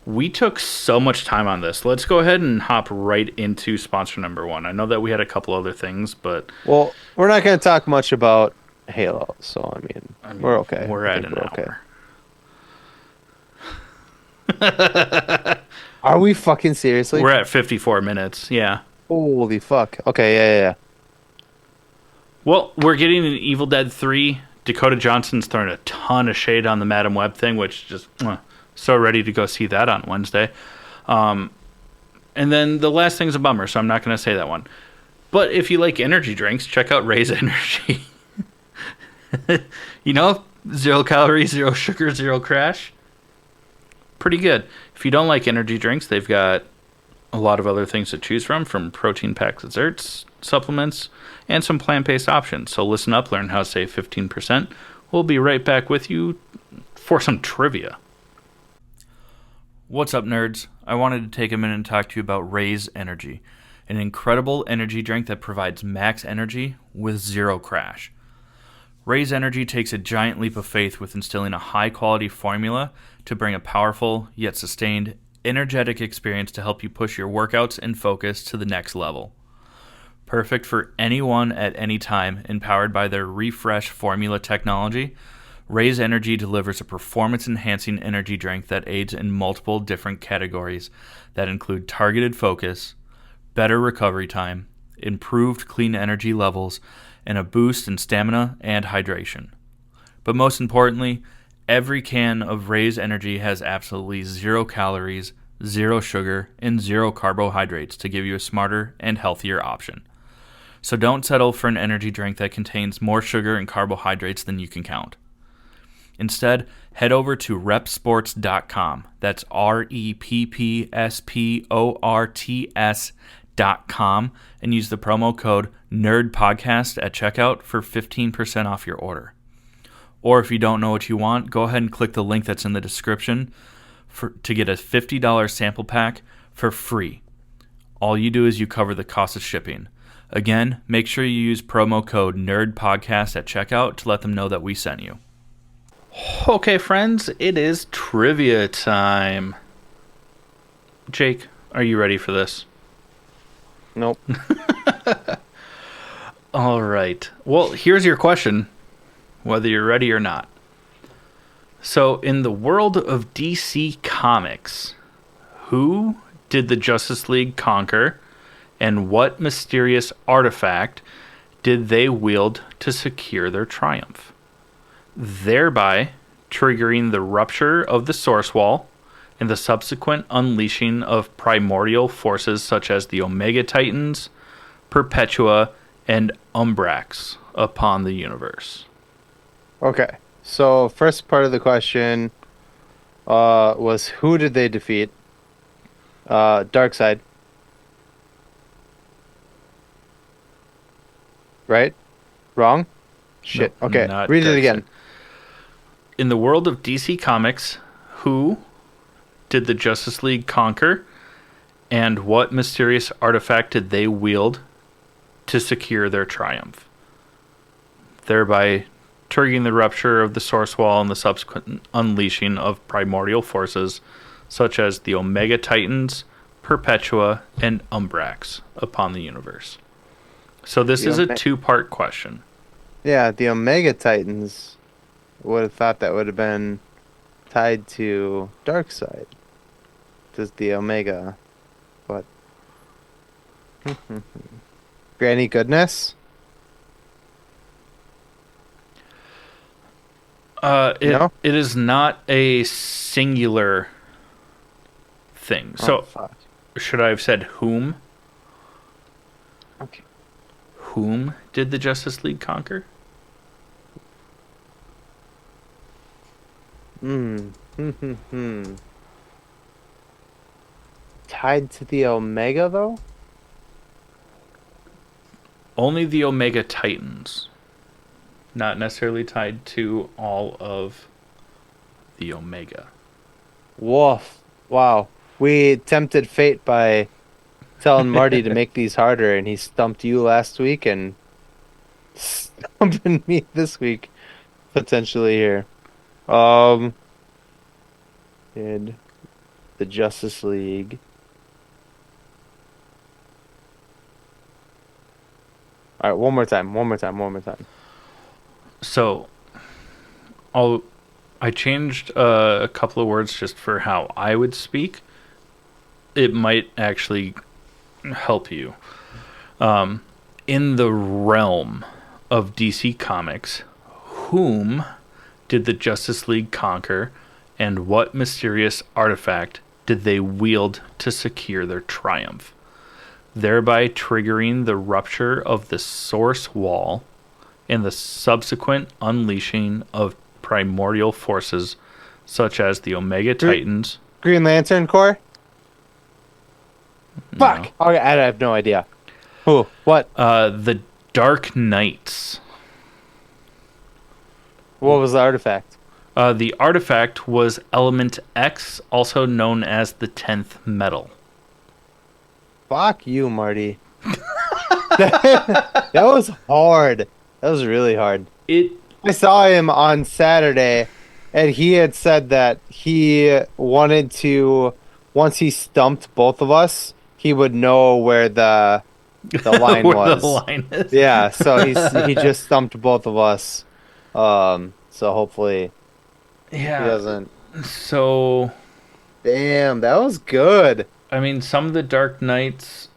We took so much time on this. Let's go ahead and hop right into sponsor number one. I know that we had a couple other things, but... Well, we're not going to talk much about Halo, so I mean we're okay. We're at an hour. Okay. Are we fucking seriously? We're at 54 minutes, yeah. Holy fuck. Okay, yeah. Well, we're getting an Evil Dead 3. Dakota Johnson's throwing a ton of shade on the Madam Web thing, which just so ready to go see that on Wednesday. And then the last thing's a bummer, so I'm not going to say that one. But if you like energy drinks, check out Ray's Energy. You know, 0 calories, 0 sugar, 0 crash. Pretty good. If you don't like energy drinks, they've got a lot of other things to choose from protein-packed desserts, supplements, and some plant-based options. So listen up, learn how to save 15% We'll be right back with you for some trivia. What's up, nerds? I wanted to take a minute and talk to you about Raze Energy, an incredible energy drink that provides max energy with zero crash. Raze Energy takes a giant leap of faith with instilling a high-quality formula to bring a powerful, yet sustained, energetic experience to help you push your workouts and focus to the next level. Perfect for anyone at any time, and powered by their Refresh formula technology, Raze Energy delivers a performance-enhancing energy drink that aids in multiple different categories that include targeted focus, better recovery time, improved clean energy levels, and a boost in stamina and hydration. But most importantly, every can of Raze Energy has absolutely 0 calories, 0 sugar, and 0 carbohydrates to give you a smarter and healthier option. So don't settle for an energy drink that contains more sugar and carbohydrates than you can count. Instead, head over to repsports.com. That's REPPSPORTS.com and use the promo code NERDPODCAST at checkout for 15% off your order. Or if you don't know what you want, go ahead and click the link that's in the description to get a $50 sample pack for free. All you do is you cover the cost of shipping. Again, make sure you use promo code NERDPODCAST at checkout to let them know that we sent you. Okay, friends, it is trivia time. Jake, are you ready for this? Nope. All right. Well, here's your question, whether you're ready or not. So, in the world of DC Comics, who did the Justice League conquer, and what mysterious artifact did they wield to secure their triumph, thereby triggering the rupture of the Source Wall and the subsequent unleashing of primordial forces such as the Omega Titans, Perpetua, and Umbrax upon the universe? Okay. So, first part of the question was who did they defeat? Darkseid. Right? Wrong? Shit. Nope, Okay. not Read it again. Darkseid. In the world of DC Comics, who did the Justice League conquer, and what mysterious artifact did they wield to secure their triumph, thereby triggering the rupture of the Source Wall and the subsequent unleashing of primordial forces such as the Omega Titans, Perpetua, and Umbrax upon the universe? So this is a two-part question. Yeah, the Omega Titans would have thought that would have been tied to Darkseid. Does the Omega... What? Granny Goodness? No? It is not a singular thing. So, fuck. should I have said whom? Okay. Whom did the Justice League conquer? Tied to the Omega, though? Only the Omega Titans. Not necessarily tied to all of the Omega. Woof. Wow. We tempted fate by telling Marty to make these harder, and he stumped you last week and stumping me this week, potentially here. Did the Justice League... All right, one more time. So, I changed a couple of words just for how I would speak. It might actually help you. In the realm of DC Comics, whom did the Justice League conquer, and what mysterious artifact did they wield to secure their triumph, thereby triggering the rupture of the Source Wall and the subsequent unleashing of primordial forces such as the Omega Titans? Green Lantern Corps? Fuck! No. Okay, I have no idea. Who? What? The Dark Knights. What was the artifact? The artifact was Element X, also known as the 10th metal. Fuck you, Marty. That was hard. That was really hard. I saw him on Saturday, and he had said that he wanted to, once he stumped both of us, he would know where the line Where was. the line is. Yeah, so he just stumped both of us. So hopefully he doesn't. So, Damn, that was good. I mean, some of the Dark Knights,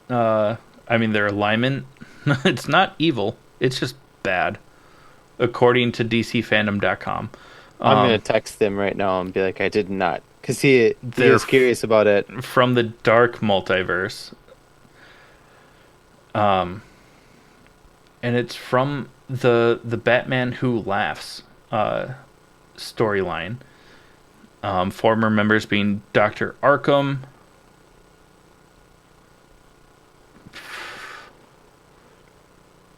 their alignment, it's not evil. It's just bad, according to DCFandom.com. I'm going to text him right now and be like, I did not. Because he was curious about it. From the Dark Multiverse. And it's from the Batman Who Laughs storyline. Former members being Dr. Arkham,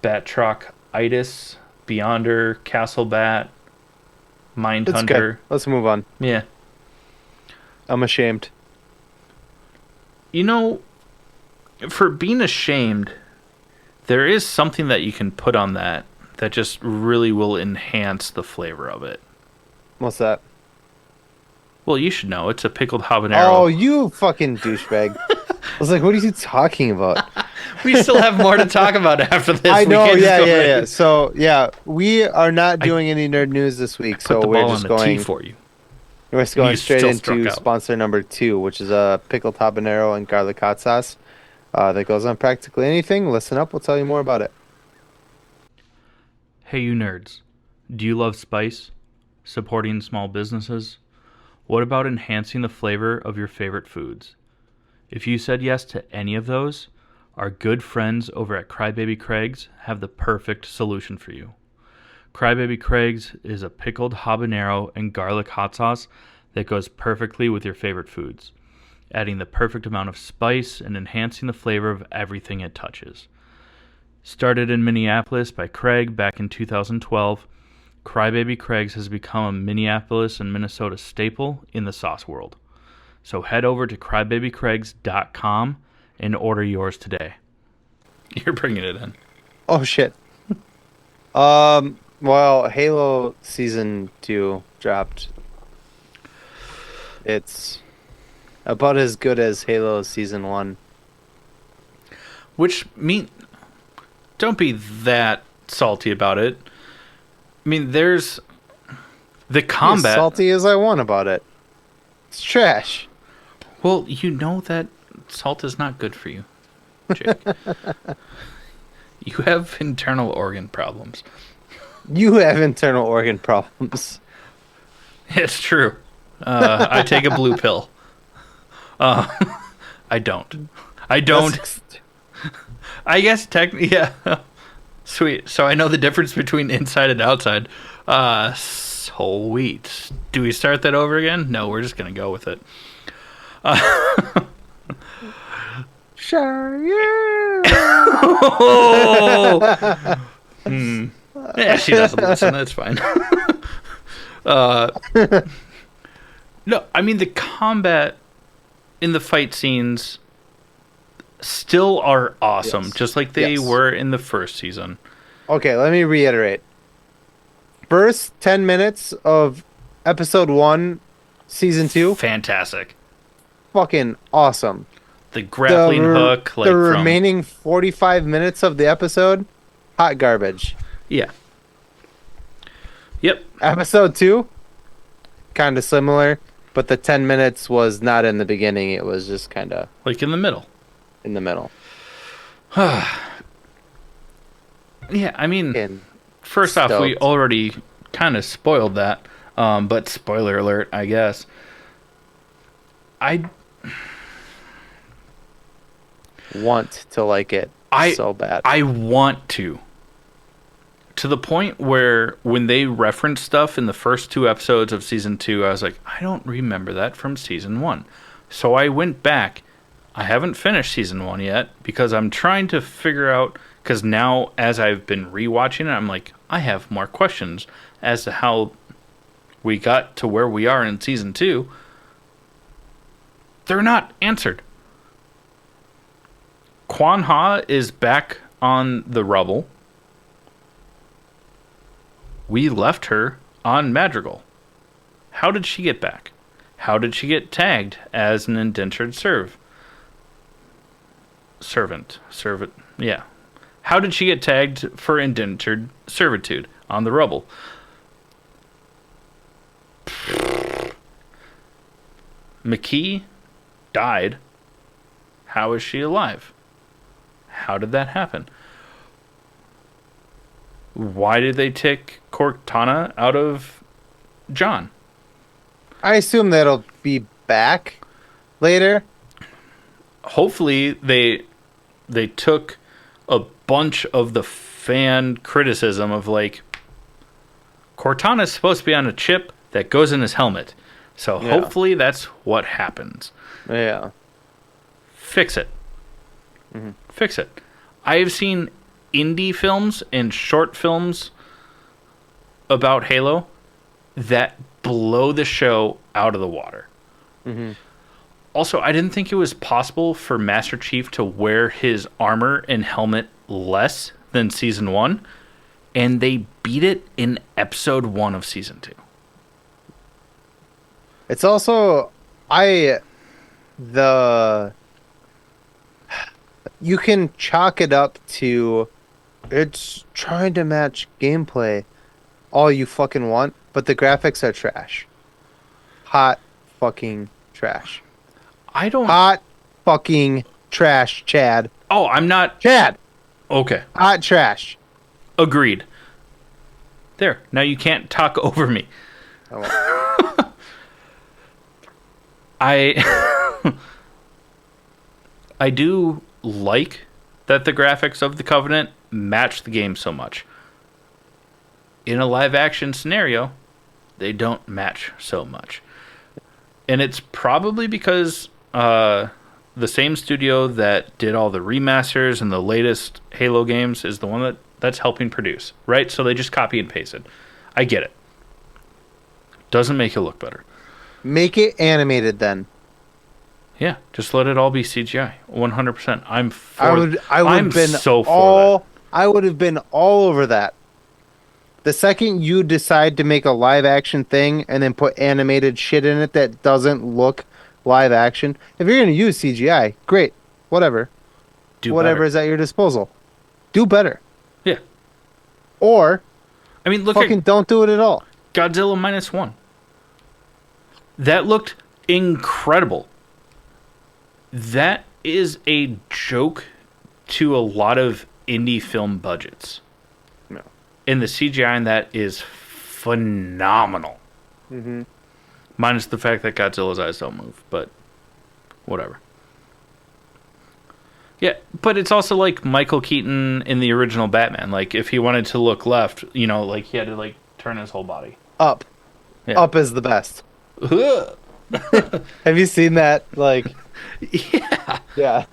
Batroc-itis, Beyonder, Castle Bat, Mindhunter. Let's move on. Yeah. I'm ashamed. You know, for being ashamed, there is something that you can put on that just really will enhance the flavor of it. What's that? Well, you should know. It's a pickled habanero. Oh, you fucking douchebag. I was like, what are you talking about? We still have more to talk about after this. I know, yeah. So, yeah, we are not doing any nerd news this week, so we're just going for you. We're just going straight still struck into out. sponsor number 2, which is a pickled habanero and garlic hot sauce that goes on practically anything. Listen up, we'll tell you more about it. Hey, you nerds. Do you love spice? Supporting small businesses? What about enhancing the flavor of your favorite foods? If you said yes to any of those, our good friends over at Crybaby Craig's have the perfect solution for you. Crybaby Craig's is a pickled habanero and garlic hot sauce that goes perfectly with your favorite foods, adding the perfect amount of spice and enhancing the flavor of everything it touches. Started in Minneapolis by Craig back in 2012, Crybaby Craig's has become a Minneapolis and Minnesota staple in the sauce world. So head over to crybabycraigs.com and order yours today. You're bringing it in. Oh, shit. Well, Halo Season 2 dropped. It's about as good as Halo Season 1. Don't be that salty about it. I mean, there's the combat. As salty as I want about it. It's trash. Well, you know that salt is not good for you, Jake. You have internal organ problems. You have internal organ problems. It's true. I take a blue pill. I don't. I guess technically, yeah. Sweet. So I know the difference between inside and outside. Sweet. Do we start that over again? No, we're just going to go with it. Sure, yeah. Yeah, she doesn't listen. That's fine. No, I mean, the combat in the fight scenes still are awesome, Yes. just like they Yes. were in the first season. Okay, let me reiterate. First 10 minutes of episode 1, season 2, Fantastic. fucking awesome. The grappling hook, like the from remaining 45 minutes of the episode, hot garbage. yeah. Yep. Episode 2, kind of similar, but the 10 minutes was not in the beginning. It was just kind of Like in the middle. in the middle. Yeah, I mean, And first off, we stoked. already kind of spoiled that, but spoiler alert, I guess. I want to like it so bad. I want to the point where when they referenced stuff in the first 2 episodes of season 2, I was like, I don't remember that from season 1. So I went back. I haven't finished season 1 yet because I'm trying to figure out, because now as I've been rewatching it, I'm like, I have more questions as to how we got to where we are in season 2, they're not answered. Kwan Ha is back on the rubble. We left her on Madrigal. How did she get back? How did she get tagged as an indentured servant? Yeah. How did she get tagged for indentured servitude on the rubble? McKee died. How is she alive? How did that happen? Why did they take Cortana out of John? I assume that'll be back later. Hopefully they took a bunch of the fan criticism of like, Cortana's supposed to be on a chip that goes in his helmet. So hopefully that's what happens. Yeah. Fix it. Fix it. I have seen indie films and short films about Halo that blow the show out of the water. Also, I didn't think it was possible for Master Chief to wear his armor and helmet less than Season 1, and they beat it in Episode 1 of Season 2. It's also you can chalk it up to it's trying to match gameplay all you fucking want, but the graphics are trash. Hot fucking trash. Hot fucking trash, Chad. Oh, I'm not... Chad! Okay. Hot trash. Agreed. There. Now you can't talk over me. I do like that the graphics of the Covenant match the game so much. In a live action scenario, they don't match so much. And it's probably because the same studio that did all the remasters and the latest Halo games is the one that's helping produce, right? So they just copy and paste it. I get it. Doesn't make it look better. Make it animated then. Yeah, just let it all be CGI. 100%. I would have been all over that. The second you decide to make a live action thing and then put animated shit in it that doesn't look live action, if you're going to use CGI, great. Whatever. Whatever is at your disposal. Do better. Yeah. Or I mean, look fucking don't do it at all. Godzilla -1. That looked incredible. That is a joke to a lot of indie film budgets. No. And the CGI in that is phenomenal. Minus the fact that Godzilla's eyes don't move, but whatever. Yeah, but it's also like Michael Keaton in the original Batman. Like, if he wanted to look left, you know, like, he had to, like, turn his whole body. Up. Yeah. Up is the best. Have you seen that? Like... Yeah. Yeah.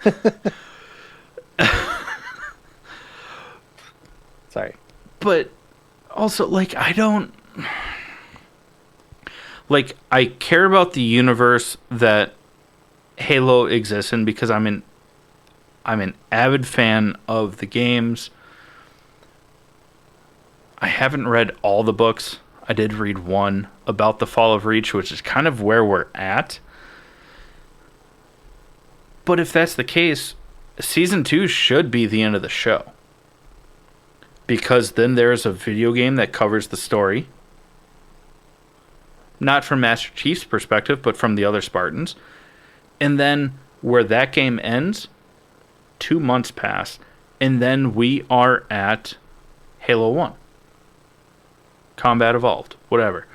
Sorry. But also, like, I don't... Like, I care about the universe that Halo exists in because I'm an avid fan of the games. I haven't read all the books. I did read one about the Fall of Reach, which is kind of where we're at. But if that's the case, Season 2 should be the end of the show. Because then there's a video game that covers the story. Not from Master Chief's perspective, but from the other Spartans. And then where that game ends, 2 months pass, and then we are at Halo 1. Combat Evolved, whatever.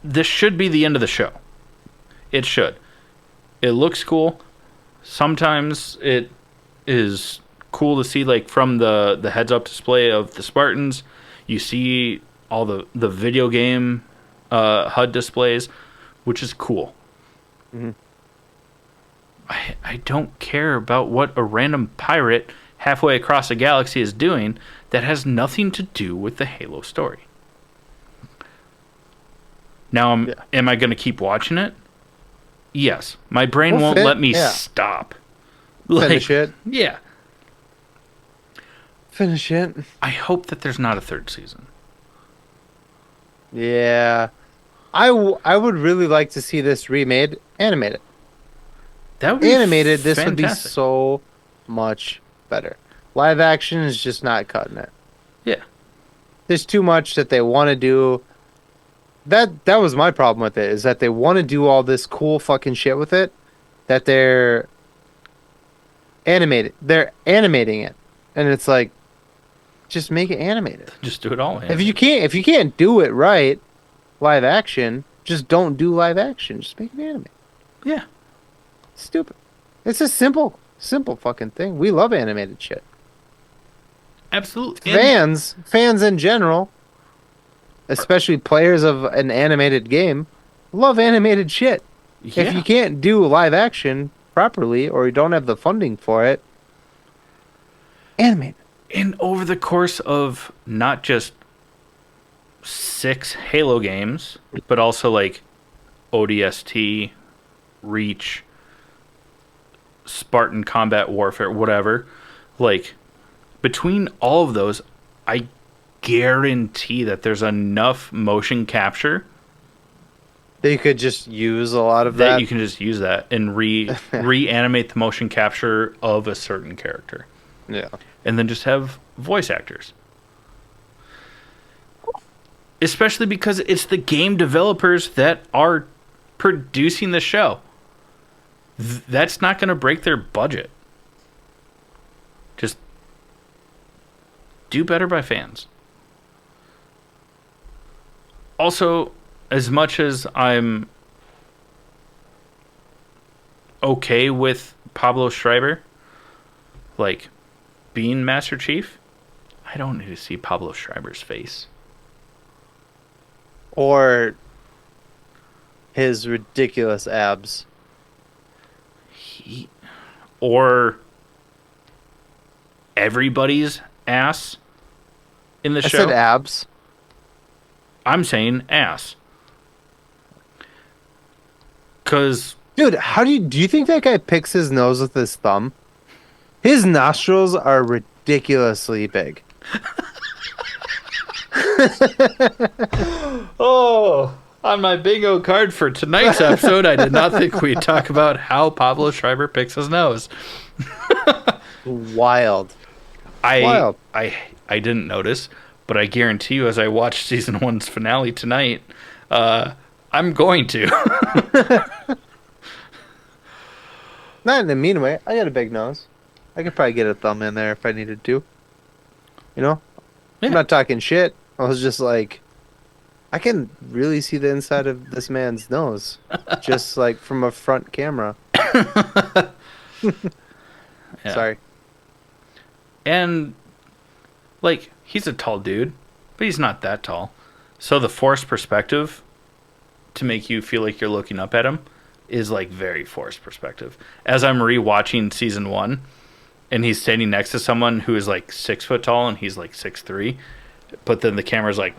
This should be the end of the show. It should. It looks cool. Sometimes it is cool to see, like, from the heads-up display of the Spartans. You see all the video game HUD displays, which is cool. I don't care about what a random pirate halfway across the galaxy is doing that has nothing to do with the Halo story. Now, am I going to keep watching it? Yes. My brain won't let me stop. Finish it. Yeah. Finish it. I hope that there's not a third season. Yeah. I would really like to see this remade animated. That would be animated. This would be fantastic. so much better. Live action is just not cutting it. Yeah. There's too much that they want to do. That was my problem with it, is that they want to do all this cool fucking shit with it, that they're animating it, and it's like, just make it animated. Just do it all. If you can't do it right, live action, just don't do live action. Just make it animated. Yeah. Stupid. It's a simple fucking thing. We love animated shit. Absolutely. Fans in general, especially players of an animated game, love animated shit. Yeah. If you can't do live action properly, or you don't have the funding for it, animate. And over the course of not just 6 Halo games, but also like ODST, Reach, Spartan Combat Warfare, whatever, like between all of those, I guarantee that there's enough motion capture That you could just use a lot of that that. you can just use that and reanimate the motion capture of a certain character. Yeah. And then just have voice actors. Especially because it's the game developers that are producing the show. That's not going to break their budget. Just do better by fans. Also, as much as I'm okay with Pablo Schreiber, like, being Master Chief, I don't need to see Pablo Schreiber's face. Or his ridiculous abs. Or everybody's ass in the I show. said abs. I'm saying ass. Because Dude, do you think that guy picks his nose with his thumb? His nostrils are ridiculously big. on my bingo card for tonight's episode, I did not think we'd talk about how Pablo Schreiber picks his nose. Wild. I didn't notice, but I guarantee you, as I watch season 1's finale tonight, I'm going to. Not in a mean way. I got a big nose. I could probably get a thumb in there if I needed to. You know? Yeah. I'm not talking shit. I was just like, I can really see the inside of this man's nose. Just like from a front camera. Yeah. Sorry. And, like, he's a tall dude, but he's not that tall. So the forced perspective to make you feel like you're looking up at him is, like, very forced perspective. As I'm rewatching season 1, and he's standing next to someone who is, like, 6 foot tall, and he's, like, 6'3", but then the camera's, like,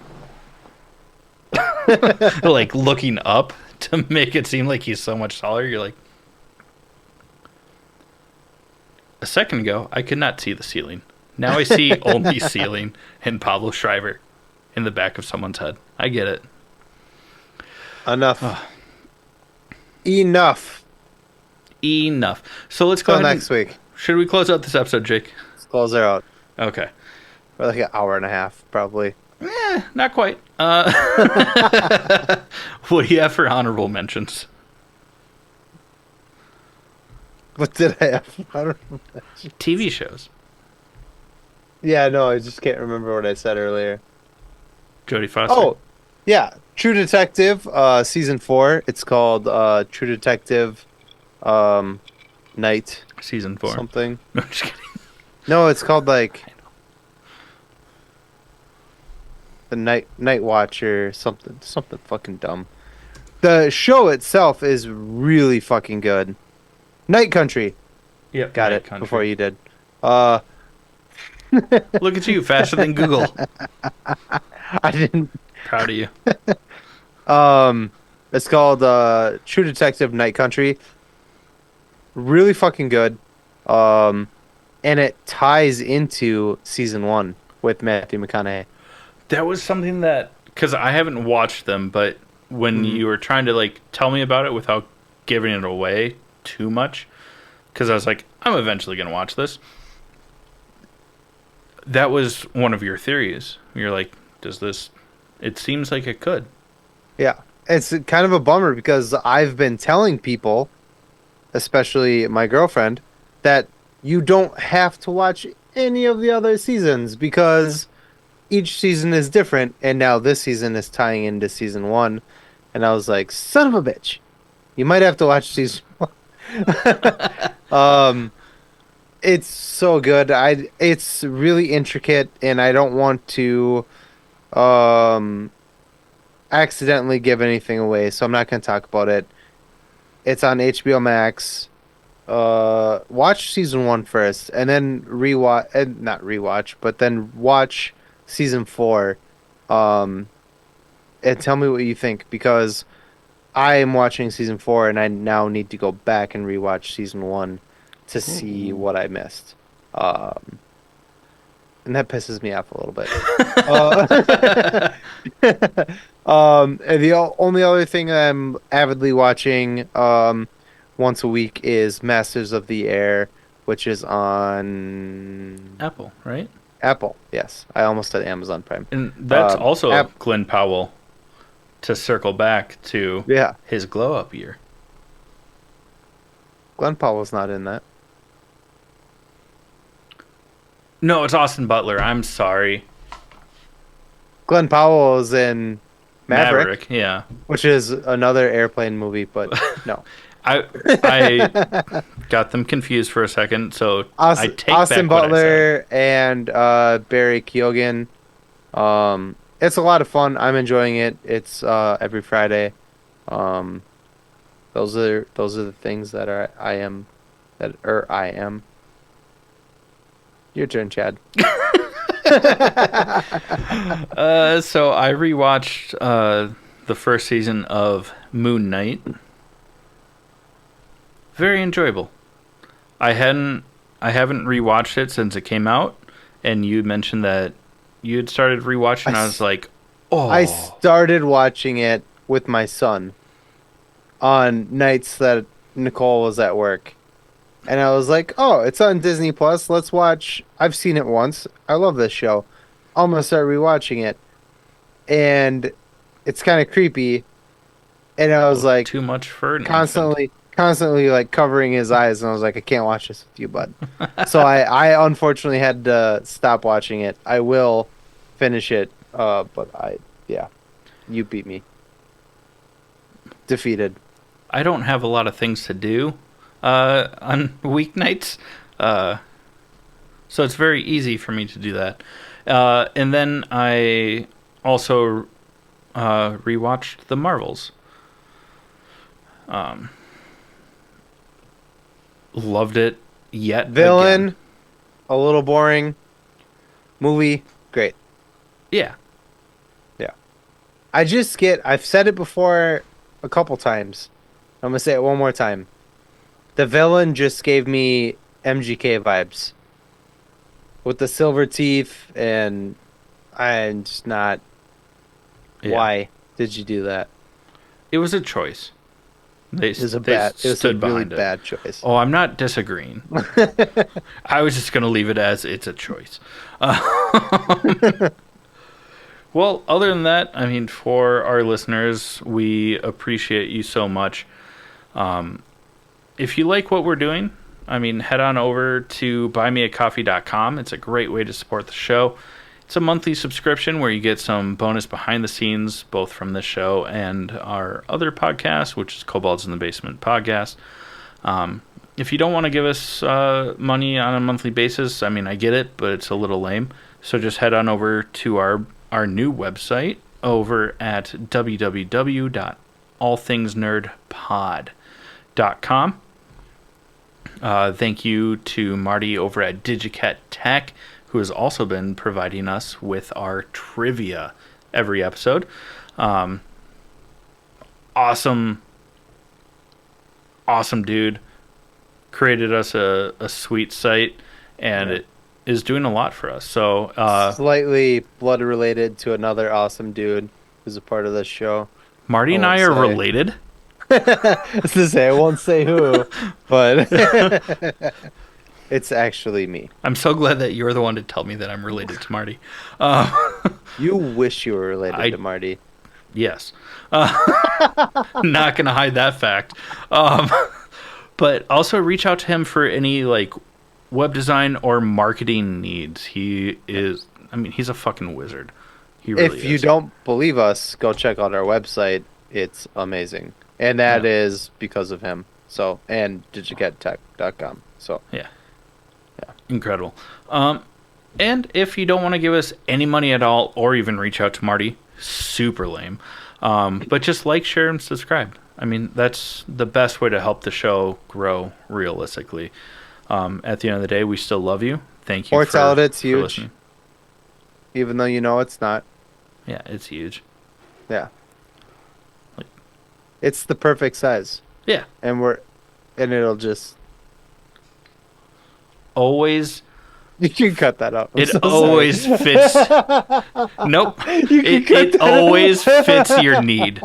like, looking up to make it seem like he's so much taller. You're like... A second ago, I could not see the ceiling. Now I see only ceiling and Pablo Schreiber in the back of someone's head. I get it. Enough. Enough. Enough. So let's go Till ahead next week. Should we close out this episode, Jake? Let's close her out. Okay. For like an hour and a half, probably. Not quite. What do you have for honorable mentions? What did I have? I don't know. TV shows. Yeah, no, I just can't remember what I said earlier. Jodie Foster. Oh, yeah. True Detective, season 4. It's called True Detective Night Season 4. something. No, I'm just kidding. No, it's called like the Night Watcher, something fucking dumb. The show itself is really fucking good. Night Country. Yep. Got Night it Country. before you did. Look at you, faster than Google. I didn't. Proud of you. It's called True Detective Night Country. Really fucking good. And it ties into season 1 with Matthew McConaughey. That was something that, because I haven't watched them, but when you were trying to like tell me about it without giving it away too much, because I was like, I'm eventually going to watch this. That was one of your theories. You're like, it seems like it could. Yeah. It's kind of a bummer because I've been telling people, especially my girlfriend, that you don't have to watch any of the other seasons because each season is different, and now this season is tying into season 1. And I was like, son of a bitch, you might have to watch season 1. It's so good. It's really intricate, and I don't want to accidentally give anything away, so I'm not going to talk about it. It's on HBO Max. Watch season 1 first, and then not rewatch, but then watch season 4, and tell me what you think, because I am watching season 4, and I now need to go back and rewatch season 1 to see what I missed. And that pisses me off a little bit. And the only other thing I'm avidly watching once a week is Masters of the Air, which is on Apple, right? Apple. Yes, I almost said Amazon Prime. And that's also Glenn Powell, to circle back to his glow up year. Glenn Powell's not in that. No, it's Austin Butler. I'm sorry. Glenn Powell is in Maverick, yeah, which is another airplane movie, but no. I got them confused for a second, so I take Austin back Butler and Barry Keoghan. It's a lot of fun. I'm enjoying it. It's every Friday. Those are the things that I am. Your turn, Chad. So I rewatched the first season of Moon Knight. Very enjoyable. I haven't rewatched it since it came out, and you mentioned that you had started rewatching. I was like, oh. I started watching it with my son on nights that Nicole was at work. And I was like, oh, it's on Disney Plus. Let's watch. I've seen it once. I love this show. I'm going to start rewatching it. And it's kind of creepy. And I was like, too much for an constantly like covering his eyes. And I was like, I can't watch this with you, bud. So I unfortunately had to stop watching it. I will finish it. But you beat me. Defeated. I don't have a lot of things to do on weeknights, so it's very easy for me to do that. And then I also rewatched The Marvels. Loved it yet Villain, again. A little boring. Movie, great. Yeah. I've said it before a couple times. I'm going to say it one more time. The villain just gave me MGK vibes. With the silver teeth, and I'm just not... Yeah. Why did you do that? It was a choice. It was a really bad choice. Oh, I'm not disagreeing. I was just going to leave it as it's a choice. Well, other than that, I mean, for our listeners, we appreciate you so much. If you like what we're doing, I mean, head on over to buymeacoffee.com. It's a great way to support the show. It's a monthly subscription where you get some bonus behind the scenes, both from this show and our other podcast, which is Kobolds in the Basement podcast. If you don't want to give us money on a monthly basis, I mean, I get it, but it's a little lame. So just head on over to our new website over at www.allthingsnerdpod.com. Thank you to Marty over at DigiCat Tech, who has also been providing us with our trivia every episode. Awesome dude. Created us a sweet site, and it is doing a lot for us. So slightly blood related to another awesome dude who's a part of this show. Marty and I are related. It's to say, I won't say who, but it's actually me. I'm so glad that you're the one to tell me that I'm related to Marty. You wish you were related to Marty. Yes. Not going to hide that fact. But also reach out to him for any like web design or marketing needs. He's a fucking wizard. He really If you don't believe us, go check out our website. It's amazing. And that is because of him. So, and digicatTech.com. So, yeah. Incredible. And if you don't want to give us any money at all or even reach out to Marty, super lame. But just like, share, and subscribe. I mean, that's the best way to help the show grow realistically. At the end of the day, we still love you. Thank you or tell it it's huge. Listening. Even though you know it's not. Yeah, it's huge. Yeah. It's the perfect size. Yeah. And it'll just always. You can cut that out. It always fits. Nope. It always fits your need.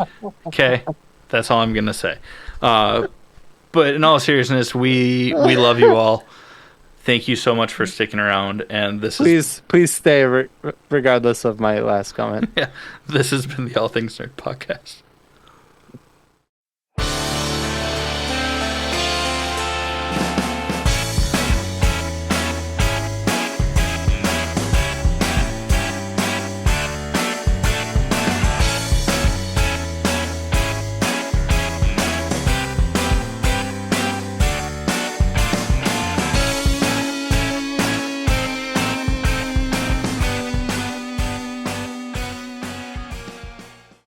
Okay? That's all I'm going to say. But in all seriousness, we love you all. Thank you so much for sticking around. And please stay regardless of my last comment. Yeah. This has been the All Things Nerd Podcast.